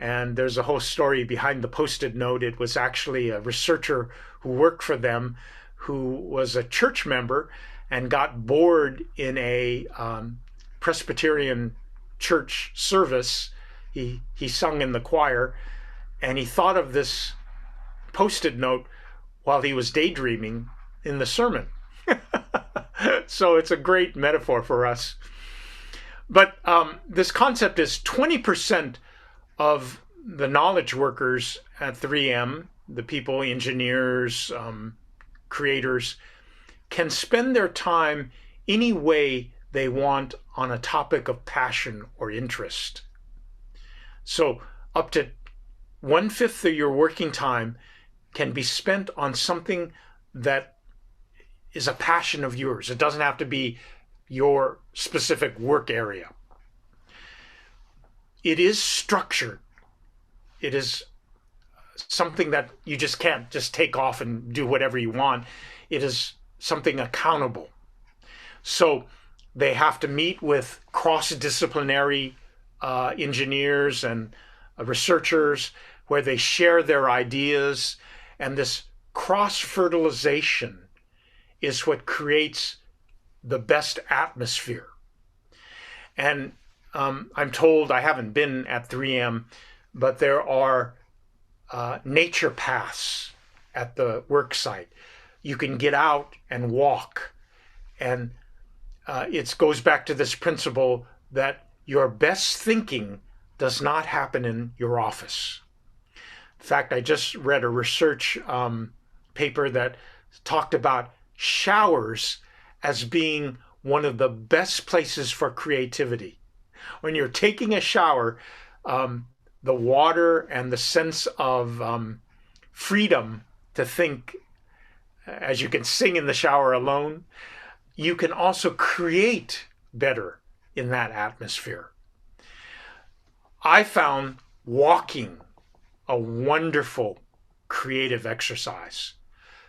And there's a whole story behind the Post-it note. It was actually a researcher who worked for them who was a church member and got bored in a Presbyterian church service. He sung in the choir, and he thought of this Post-it note while he was daydreaming in the sermon. So it's a great metaphor for us. But this concept is 20% of the knowledge workers at 3M, the people, engineers, creators, can spend their time any way they want on a topic of passion or interest. So up to 1/5 of your working time can be spent on something that is a passion of yours. It doesn't have to be your specific work area. It is structured. It is something that you just can't just take off and do whatever you want. It is something accountable. So they have to meet with cross-disciplinary engineers and researchers where they share their ideas, and this cross-fertilization is what creates the best atmosphere. And I'm told, I haven't been at 3M, but there are nature paths at the work site. You can get out and walk. And it goes back to this principle that your best thinking does not happen in your office. In fact, I just read a research paper that talked about showers as being one of the best places for creativity. When you're taking a shower, the water and the sense of freedom to think, as you can sing in the shower alone, you can also create better in that atmosphere. I found walking a wonderful creative exercise.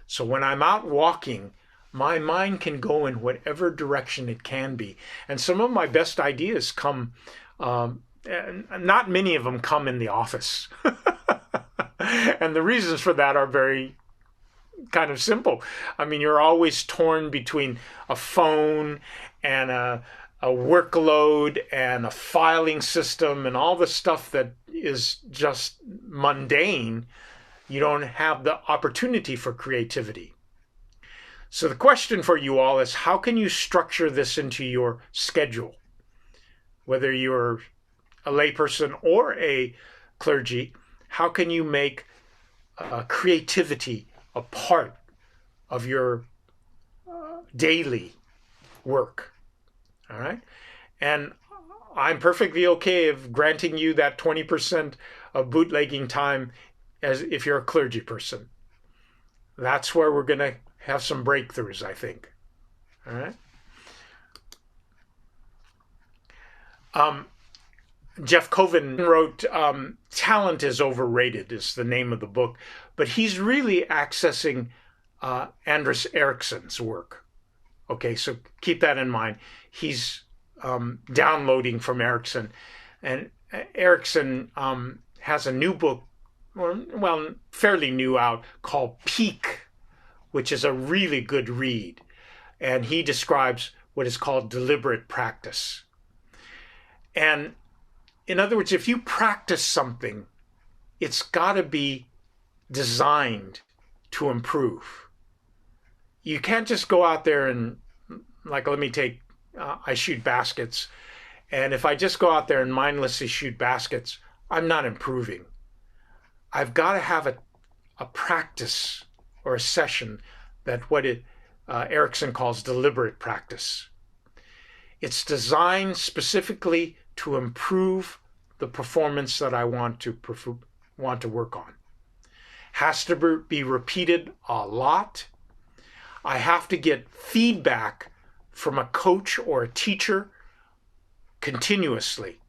So when I'm out walking, my mind can go in whatever direction it can be. And some of my best ideas come, and not many of them come in the office. And the reasons for that are very kind of simple. I mean, you're always torn between a phone and a workload and a filing system and all the stuff that is just mundane. You don't have the opportunity for creativity. So the question for you all is, how can you structure this into your schedule? Whether you're a layperson or a clergy, how can you make creativity a part of your daily work? All right. And I'm perfectly okay of granting you that 20% of bootlegging time as if you're a clergy person. That's where we're going to have some breakthroughs, I think. All right. Jeff Coven wrote, Talent is Overrated is the name of the book, but he's really accessing Anders Ericsson's work. Okay, so keep that in mind. He's downloading from Ericsson, and Ericsson has a new book, well, fairly new out, called Peak, which is a really good read. And he describes what is called deliberate practice. And in other words, if you practice something, it's got to be designed to improve. You can't just go out there and, like, let me take, I shoot baskets. And if I just go out there and mindlessly shoot baskets, I'm not improving. I've got to have a practice or a session that Ericsson calls deliberate practice. It's designed specifically to improve the performance that I want to work on. Has to be repeated a lot. I have to get feedback from a coach or a teacher continuously.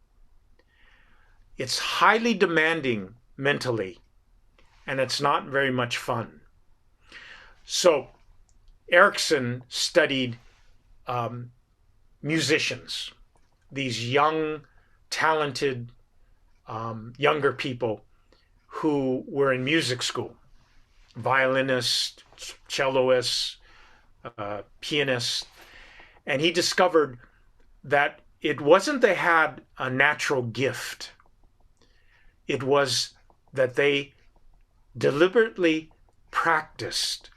It's highly demanding mentally, and it's not very much fun. So Ericsson studied musicians, these young, talented, younger people who were in music school, violinists, celloists, pianists, and he discovered that it wasn't they had a natural gift. It was that they deliberately practiced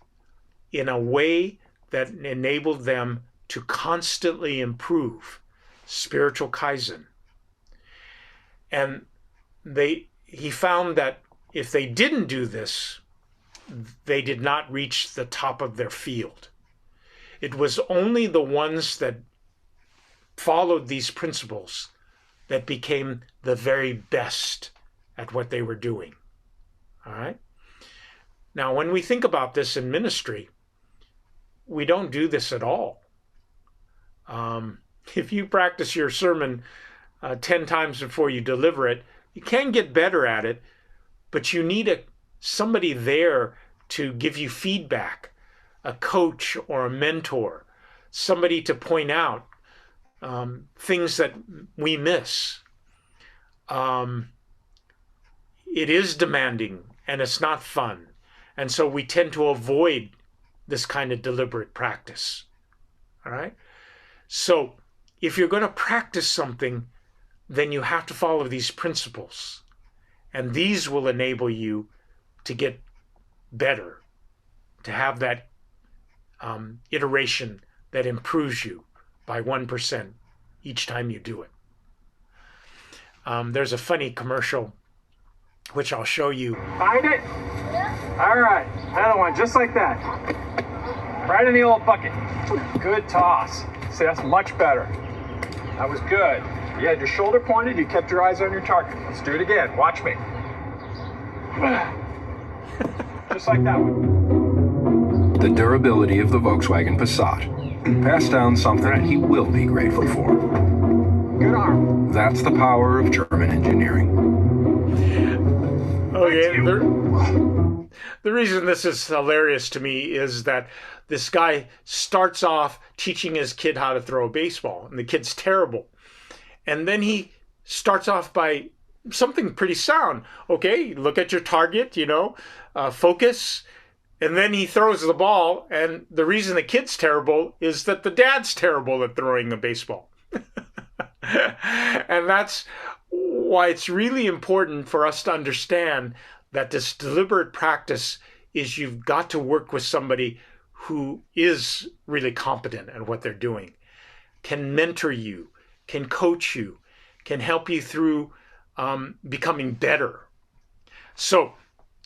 in a way that enabled them to constantly improve, spiritual Kaizen. And he found that if they didn't do this, they did not reach the top of their field. It was only the ones that followed these principles that became the very best at what they were doing. All right? Now, when we think about this in ministry, we don't do this at all. If you practice your sermon 10 times before you deliver it, you can get better at it, but you need somebody there to give you feedback, a coach or a mentor, somebody to point out things that we miss. It is demanding and it's not fun. And so we tend to avoid this kind of deliberate practice. All right? So if you're going to practice something, then you have to follow these principles. And these will enable you to get better, to have that iteration that improves you by 1% each time you do it. There's a funny commercial, which I'll show you. Find it? All right, another one just like that. Right in the old bucket. Good toss. See, that's much better. That was good. You had your shoulder pointed, you kept your eyes on your target. Let's do it again. Watch me. Just like that one. The durability of the Volkswagen Passat passed down something he will be grateful for. Good arm. That's the power of German engineering. Okay, the reason this is hilarious to me is that this guy starts off teaching his kid how to throw a baseball, and the kid's terrible. And then he starts off by something pretty sound. Okay, look at your target, focus. And then he throws the ball, and the reason the kid's terrible is that the dad's terrible at throwing a baseball. And that's why it's really important for us to understand that this deliberate practice is you've got to work with somebody who is really competent at what they're doing, can mentor you, can coach you, can help you through becoming better. So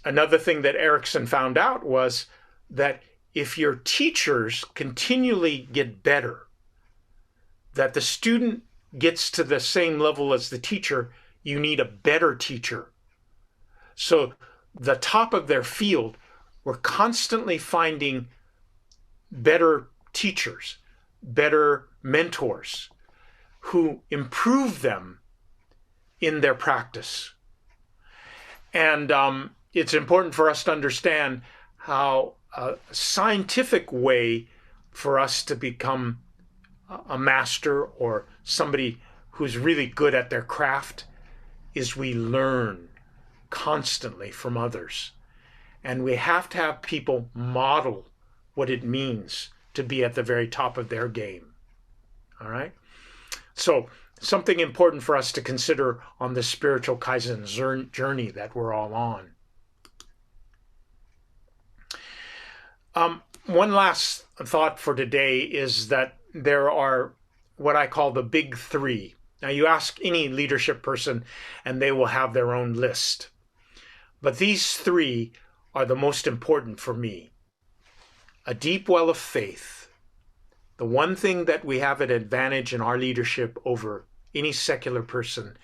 another thing that Erickson found out was that if your teachers continually get better, that the student gets to the same level as the teacher, you need a better teacher. So the top of their field were constantly finding better teachers, better mentors who improve them in their practice. And it's important for us to understand how a scientific way for us to become a master or somebody who's really good at their craft is we learn constantly from others. And we have to have people model what it means to be at the very top of their game. All right? So something important for us to consider on this spiritual Kaizen journey that we're all on. One last thought for today is that there are what I call the big three. Now, you ask any leadership person and they will have their own list. But these three are the most important for me. A deep well of faith. The one thing that we have an advantage in our leadership over any secular person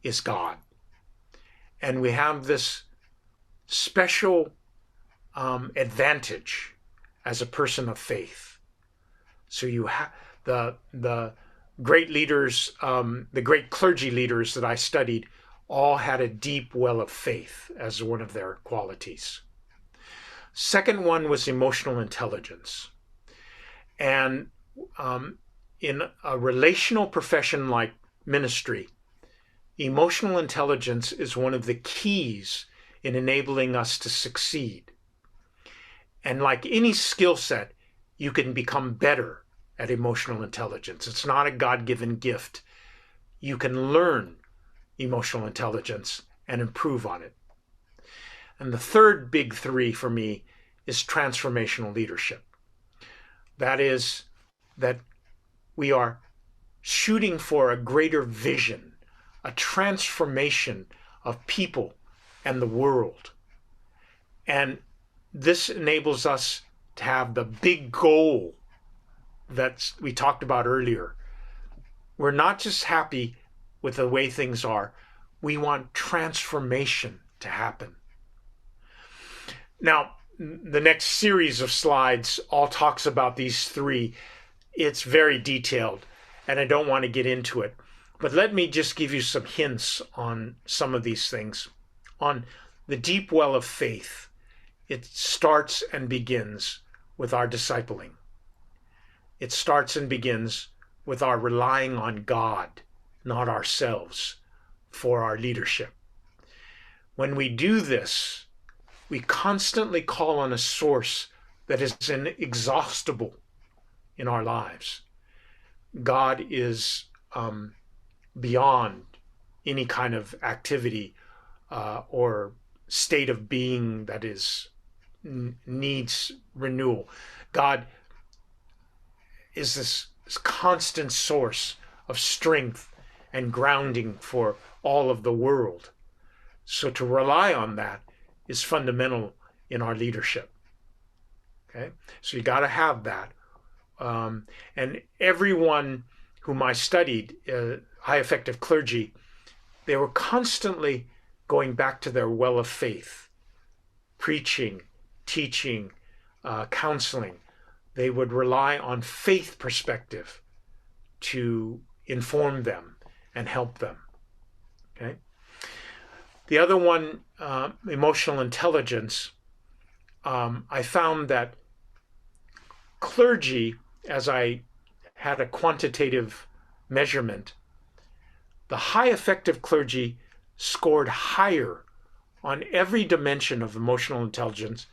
is God. And we have this special advantage as a person of faith. So you have the great leaders, the great clergy leaders that I studied, all had a deep well of faith as one of their qualities. Second one was emotional intelligence. And in a relational profession like ministry, emotional intelligence is one of the keys in enabling us to succeed. And like any skill set, you can become better at emotional intelligence. It's not a God-given gift. You can learn emotional intelligence and improve on it. And the third big three for me is transformational leadership. That is that we are shooting for a greater vision, a transformation of people and the world. And this enables us to have the big goal that we talked about earlier. We're not just happy with the way things are. We want transformation to happen. Now, the next series of slides all talks about these three. It's very detailed, and I don't want to get into it. But let me just give you some hints on some of these things. On the deep well of faith, it starts and begins with our discipling. It starts and begins with our relying on God, not ourselves, for our leadership. When we do this, we constantly call on a source that is inexhaustible in our lives. God is beyond any kind of activity or state of being that needs renewal. God is this constant source of strength and grounding for all of the world. So to rely on that is fundamental in our leadership. Okay, so you got to have that. And everyone whom I studied, high effective clergy, they were constantly going back to their well of faith, preaching, teaching, counseling. They would rely on faith perspective to inform them and help them. Okay. The other one, emotional intelligence, I found that clergy, as I had a quantitative measurement, the high effective clergy scored higher on every dimension of emotional intelligence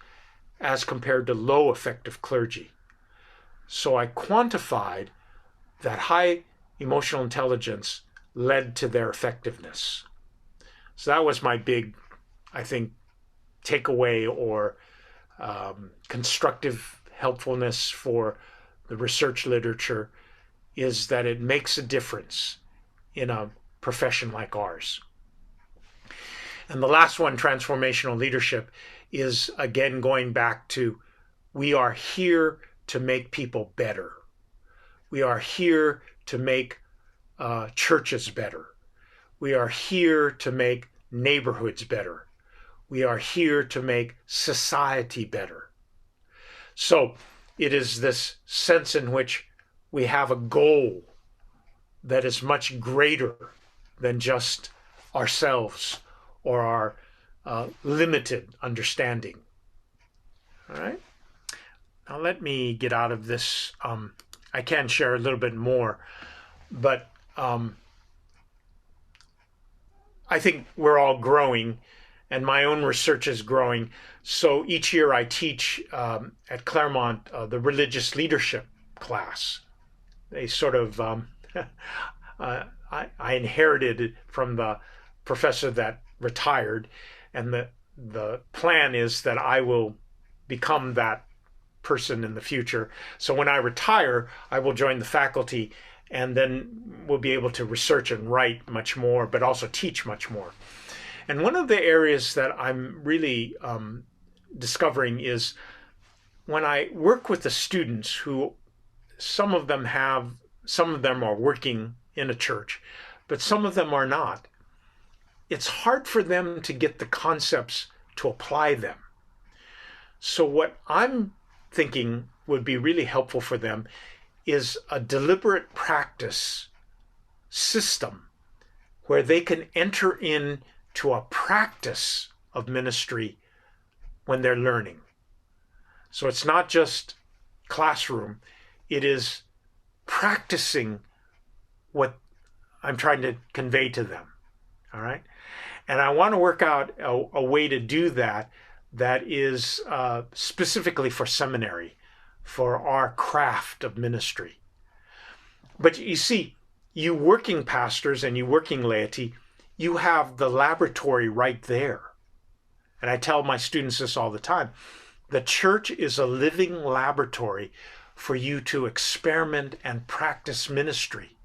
as compared to low effective clergy. So I quantified that high emotional intelligence led to their effectiveness. So that was my big, I think, takeaway or constructive helpfulness for the research literature, is that it makes a difference in a profession like ours. And the last one, transformational leadership, is again going back to, we are here to make people better. We are here to make churches better. We are here to make neighborhoods better. We are here to make society better. So it is this sense in which we have a goal that is much greater than just ourselves or our limited understanding. All right. Now let me get out of this. I can share a little bit more, but I think we're all growing, and my own research is growing. So each year I teach at Claremont the religious leadership class. They sort of, I inherited it from the professor that retired, and the plan is that I will become that person in the future. So when I retire, I will join the faculty, and then we'll be able to research and write much more, but also teach much more. And one of the areas that I'm really discovering is when I work with the students who, some of them are working in a church, but some of them are not. It's hard for them to get the concepts to apply them. So what I'm thinking would be really helpful for them is a deliberate practice system where they can enter into a practice of ministry when they're learning. So it's not just classroom, it is practicing what I'm trying to convey to them. All right. And I want to work out a way to do that is specifically for seminary, for our craft of ministry. But you see, you working pastors and you working laity, you have the laboratory right there. And I tell my students this all the time. The church is a living laboratory for you to experiment and practice ministry.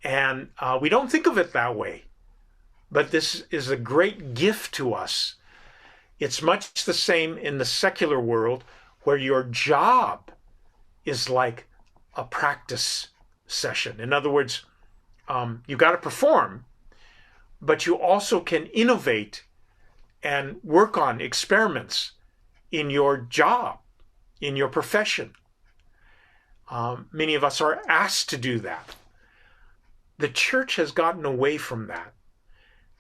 And we don't think of it that way, but this is a great gift to us. It's much the same in the secular world, where your job is like a practice session. In other words, you got to perform, but you also can innovate and work on experiments in your job, in your profession. Many of us are asked to do that. The church has gotten away from that,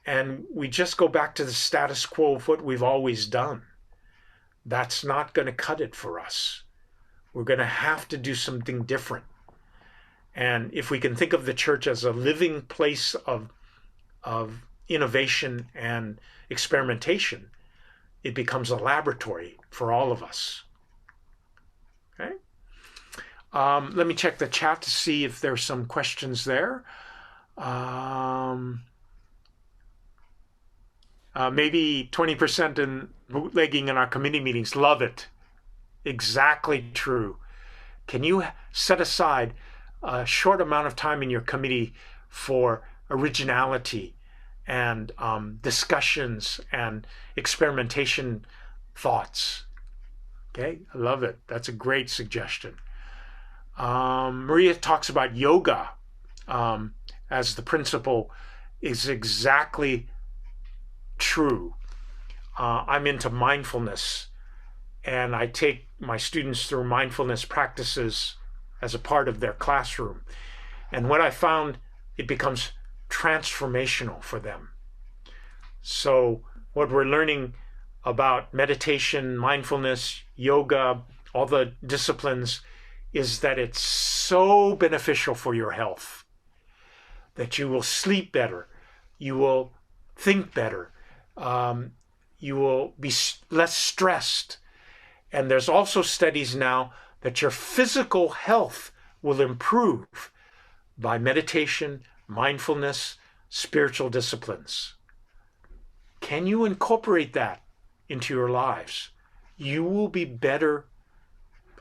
and we just go back to the status quo of what we've always done. That's not going to cut it for us. We're going to have to do something different. And if we can think of the church as a living place of innovation and experimentation, it becomes a laboratory for all of us. Okay. Let me check the chat to see if there's some questions there. Maybe 20% in bootlegging in our committee meetings. Love it. Exactly true. Can you set aside a short amount of time in your committee for originality and discussions and experimentation thoughts? Okay, I love it. That's a great suggestion. Maria talks about yoga. as the principle is exactly true. I'm into mindfulness, and I take my students through mindfulness practices as a part of their classroom. And what I found, it becomes transformational for them. So what we're learning about meditation, mindfulness, yoga, all the disciplines, is that it's so beneficial for your health, that you will sleep better, you will think better, you will be less stressed. And there's also studies now that your physical health will improve by meditation, mindfulness, spiritual disciplines. Can you incorporate that into your lives? You will be better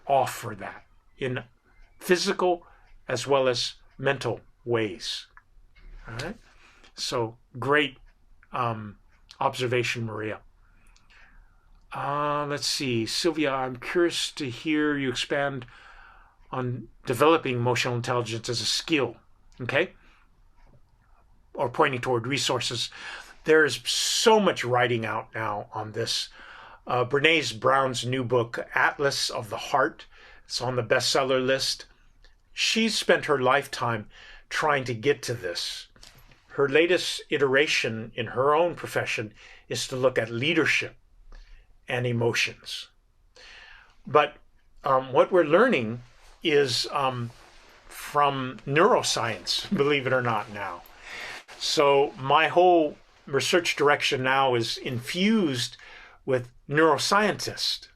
off for that in physical as well as mental ways. All right? So great observation, Maria. Let's see. Sylvia, I'm curious to hear you expand on developing emotional intelligence as a skill, okay? Or pointing toward resources. There's so much writing out now on this. Brene Brown's new book, Atlas of the Heart, it's on the bestseller list. She's spent her lifetime trying to get to this. Her latest iteration in her own profession is to look at leadership and emotions. But what we're learning is from neuroscience, believe it or not now. So my whole research direction now is infused with neuroscientists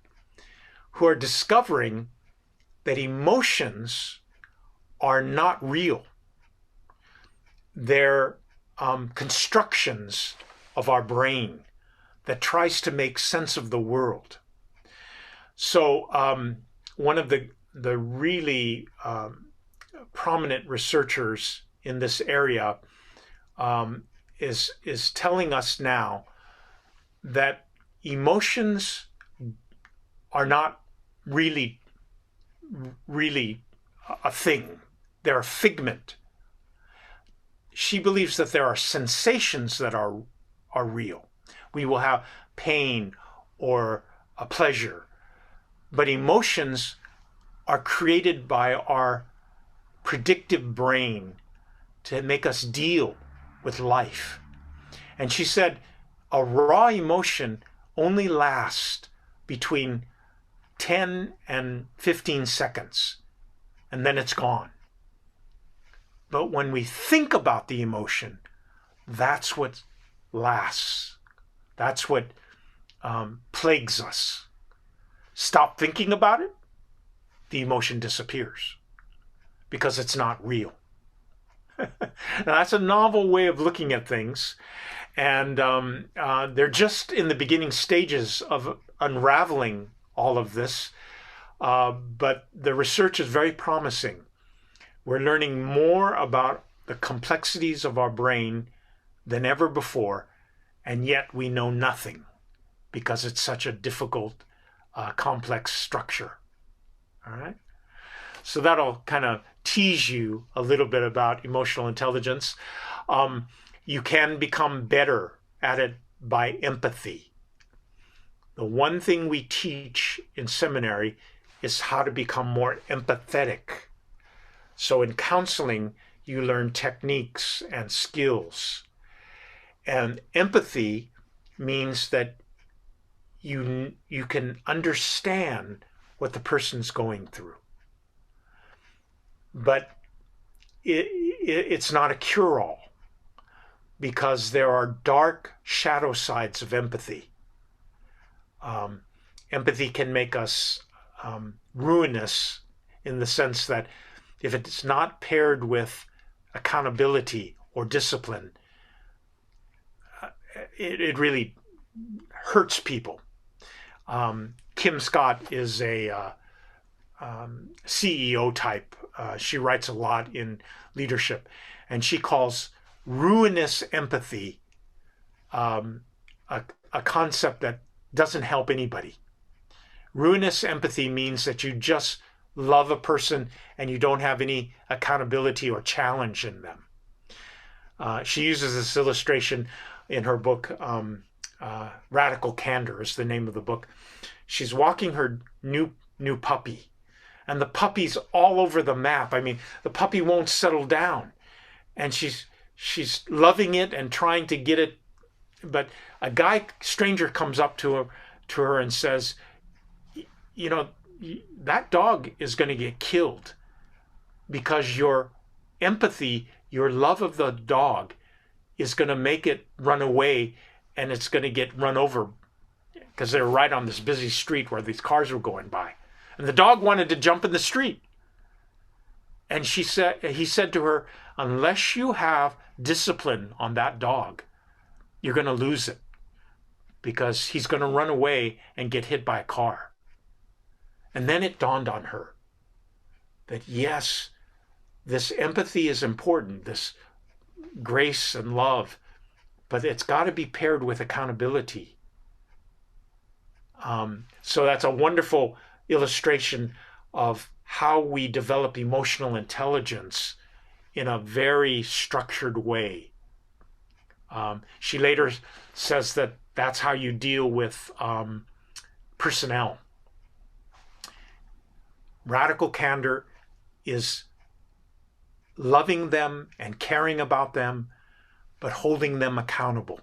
who are discovering that emotions are not real. They're constructions of our brain that tries to make sense of the world. So one of the really prominent researchers in this area is telling us now that emotions are not really a thing. They're a figment. She believes that there are sensations that are real. We will have pain or a pleasure, but emotions are created by our predictive brain to make us deal with life. And she said a raw emotion only lasts between 10 and 15 seconds, and then it's gone. But when we think about the emotion, that's what lasts. That's what plagues us. Stop thinking about it, the emotion disappears because it's not real. Now, that's a novel way of looking at things, and they're just in the beginning stages of unraveling all of this, but the research is very promising. We're learning more about the complexities of our brain than ever before, and yet we know nothing because it's such a difficult, complex structure. All right? So that'll kind of tease you a little bit about emotional intelligence. You can become better at it by empathy. The one thing we teach in seminary is how to become more empathetic. So in counseling, you learn techniques and skills. And empathy means that you can understand what the person's going through. But it's not a cure-all, because there are dark shadow sides of empathy. Empathy can make us ruinous in the sense that if it's not paired with accountability or discipline, it really hurts people. Kim Scott is a CEO type. She writes a lot in leadership, and she calls ruinous empathy a concept that doesn't help anybody. Ruinous empathy means that you just love a person and you don't have any accountability or challenge in them. She uses this illustration in her book, Radical Candor is the name of the book. She's walking her new puppy, and the puppy's all over the map. I mean, the puppy won't settle down, and she's loving it and trying to get it. But a stranger comes up to her and says, you know, that dog is going to get killed because your empathy, your love of the dog is going to make it run away, and it's going to get run over because they're right on this busy street where these cars were going by. And the dog wanted to jump in the street. And he said to her, unless you have discipline on that dog, you're going to lose it because he's going to run away and get hit by a car. And then it dawned on her that yes, this empathy is important, this grace and love, but it's got to be paired with accountability. So that's a wonderful illustration of how we develop emotional intelligence in a very structured way. She later says that that's how you deal with personnel. Radical candor is loving them and caring about them, but holding them accountable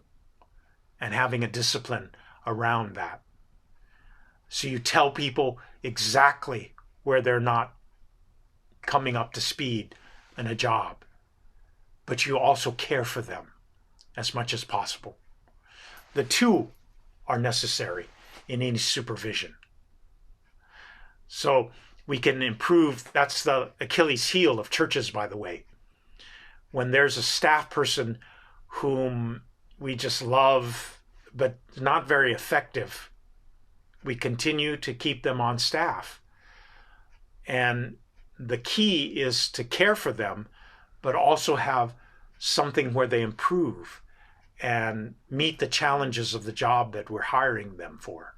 and having a discipline around that. So you tell people exactly where they're not coming up to speed in a job, but you also care for them as much as possible. The two are necessary in any supervision. So we can improve. That's the Achilles heel of churches, by the way. When there's a staff person whom we just love, but not very effective, we continue to keep them on staff. And the key is to care for them, but also have something where they improve and meet the challenges of the job that we're hiring them for.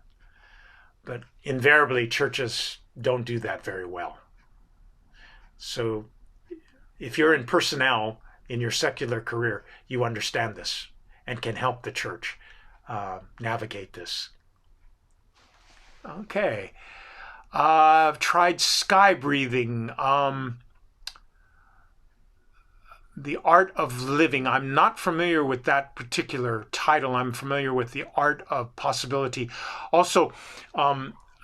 But invariably, churches don't do that very well. So if you're in personnel in your secular career, you understand this and can help the church navigate this. Okay. I've tried sky breathing. The Art of Living. I'm not familiar with that particular title. I'm familiar with the Art of Possibility. Also,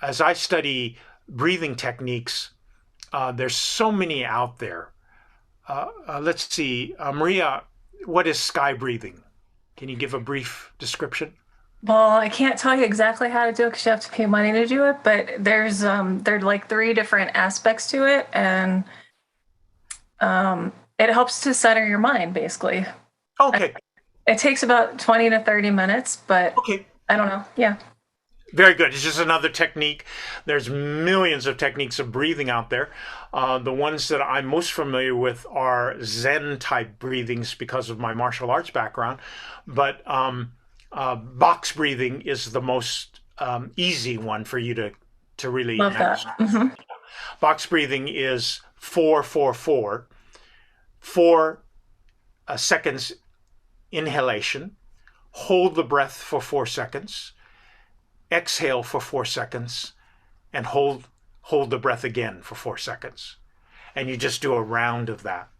as I study breathing techniques, there's so many out there. Let's see. Maria, what is sky breathing? Can you give a brief description? Well, I can't tell you exactly how to do it because you have to pay money to do it, but there's like 3 different aspects to it, and it helps to center your mind, basically. Okay. It takes about 20 to 30 minutes, but okay. I don't know. Yeah. Very good. It's just another technique. There's millions of techniques of breathing out there. The ones that I'm most familiar with are Zen type breathings because of my martial arts background. But box breathing is the most easy one for you to really love that. Mm-hmm. Box breathing is 4-4-4. 4 seconds inhalation. Hold the breath for 4 seconds. Exhale for 4 seconds, and hold the breath again for 4 seconds. And you just do a round of that.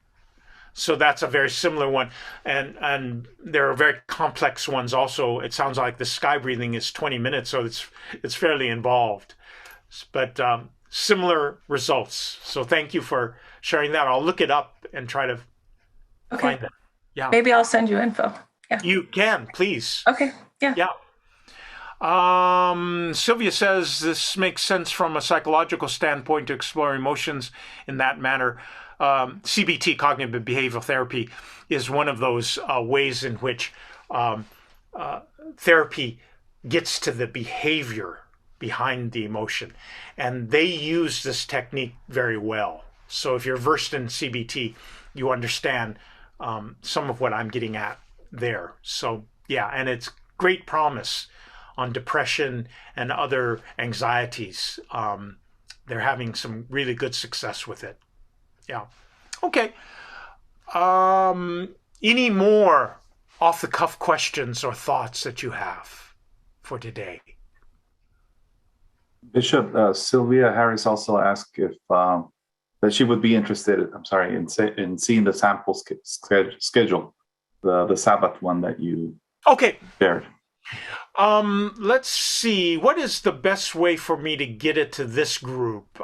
So that's a very similar one. And there are very complex ones also. It sounds like the sky breathing is 20 minutes, so it's fairly involved. But similar results. So thank you for sharing that. I'll look it up and try to find it. Yeah. Maybe I'll send you info. Yeah. You can, please. Okay. Yeah. Yeah. Sylvia says this makes sense from a psychological standpoint to explore emotions in that manner. CBT, cognitive behavioral therapy, is one of those ways in which therapy gets to the behavior behind the emotion. And they use this technique very well. So if you're versed in CBT, you understand some of what I'm getting at there. So yeah, and it's great promise on depression and other anxieties they're having some really good success with it. Yeah. Okay. Any more off-the-cuff questions or thoughts that you have for today? Bishop, Sylvia Harris also asked if that she would be interested. I'm sorry, in seeing the sample schedule, the Sabbath one that you shared. Let's see. What is the best way for me to get it to this group?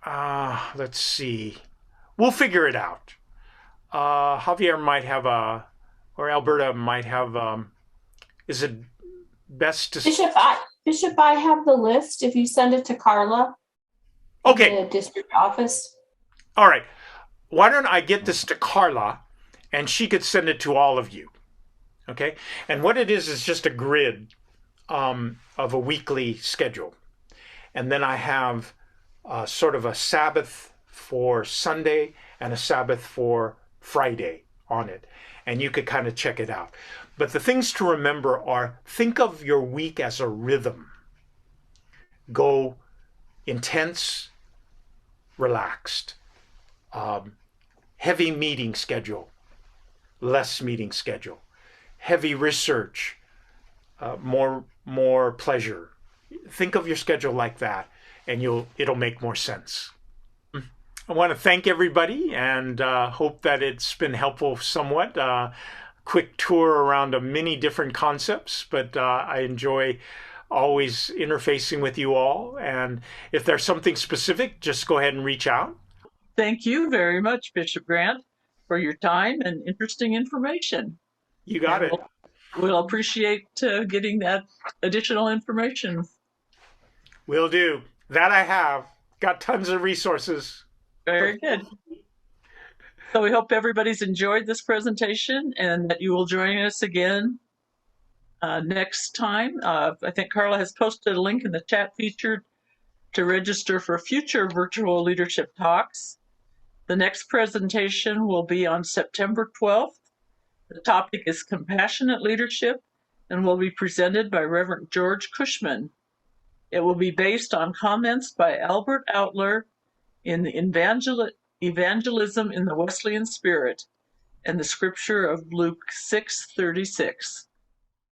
Let's see. We'll figure it out. Javier might have or Alberta might have. Is it best to? Bishop, I have the list. If you send it to Carla. Okay. In the district office. All right. Why don't I get this to Carla, and she could send it to all of you. Okay. And what it is just a grid of a weekly schedule, and then I have sort of a Sabbath for Sunday and a Sabbath for Friday on it, and you could kind of check it out. But the things to remember are, think of your week as a rhythm. Go intense, relaxed, heavy meeting schedule, less meeting schedule, heavy research, more pleasure. Think of your schedule like that, and it'll make more sense. I want to thank everybody and hope that it's been helpful somewhat. Quick tour around many different concepts, but I enjoy always interfacing with you all. And if there's something specific, just go ahead and reach out. Thank you very much, Bishop Grant, for your time and interesting information. You got it. We'll appreciate getting that additional information. Will do. That I have. Got tons of resources. Very good. So we hope everybody's enjoyed this presentation and that you will join us again next time. I think Carla has posted a link in the chat feature to register for future virtual leadership talks. The next presentation will be on September 12th. The topic is Compassionate Leadership and will be presented by Reverend George Cushman. It will be based on comments by Albert Outler in the Evangelism in the Wesleyan Spirit and the scripture of Luke 6:36.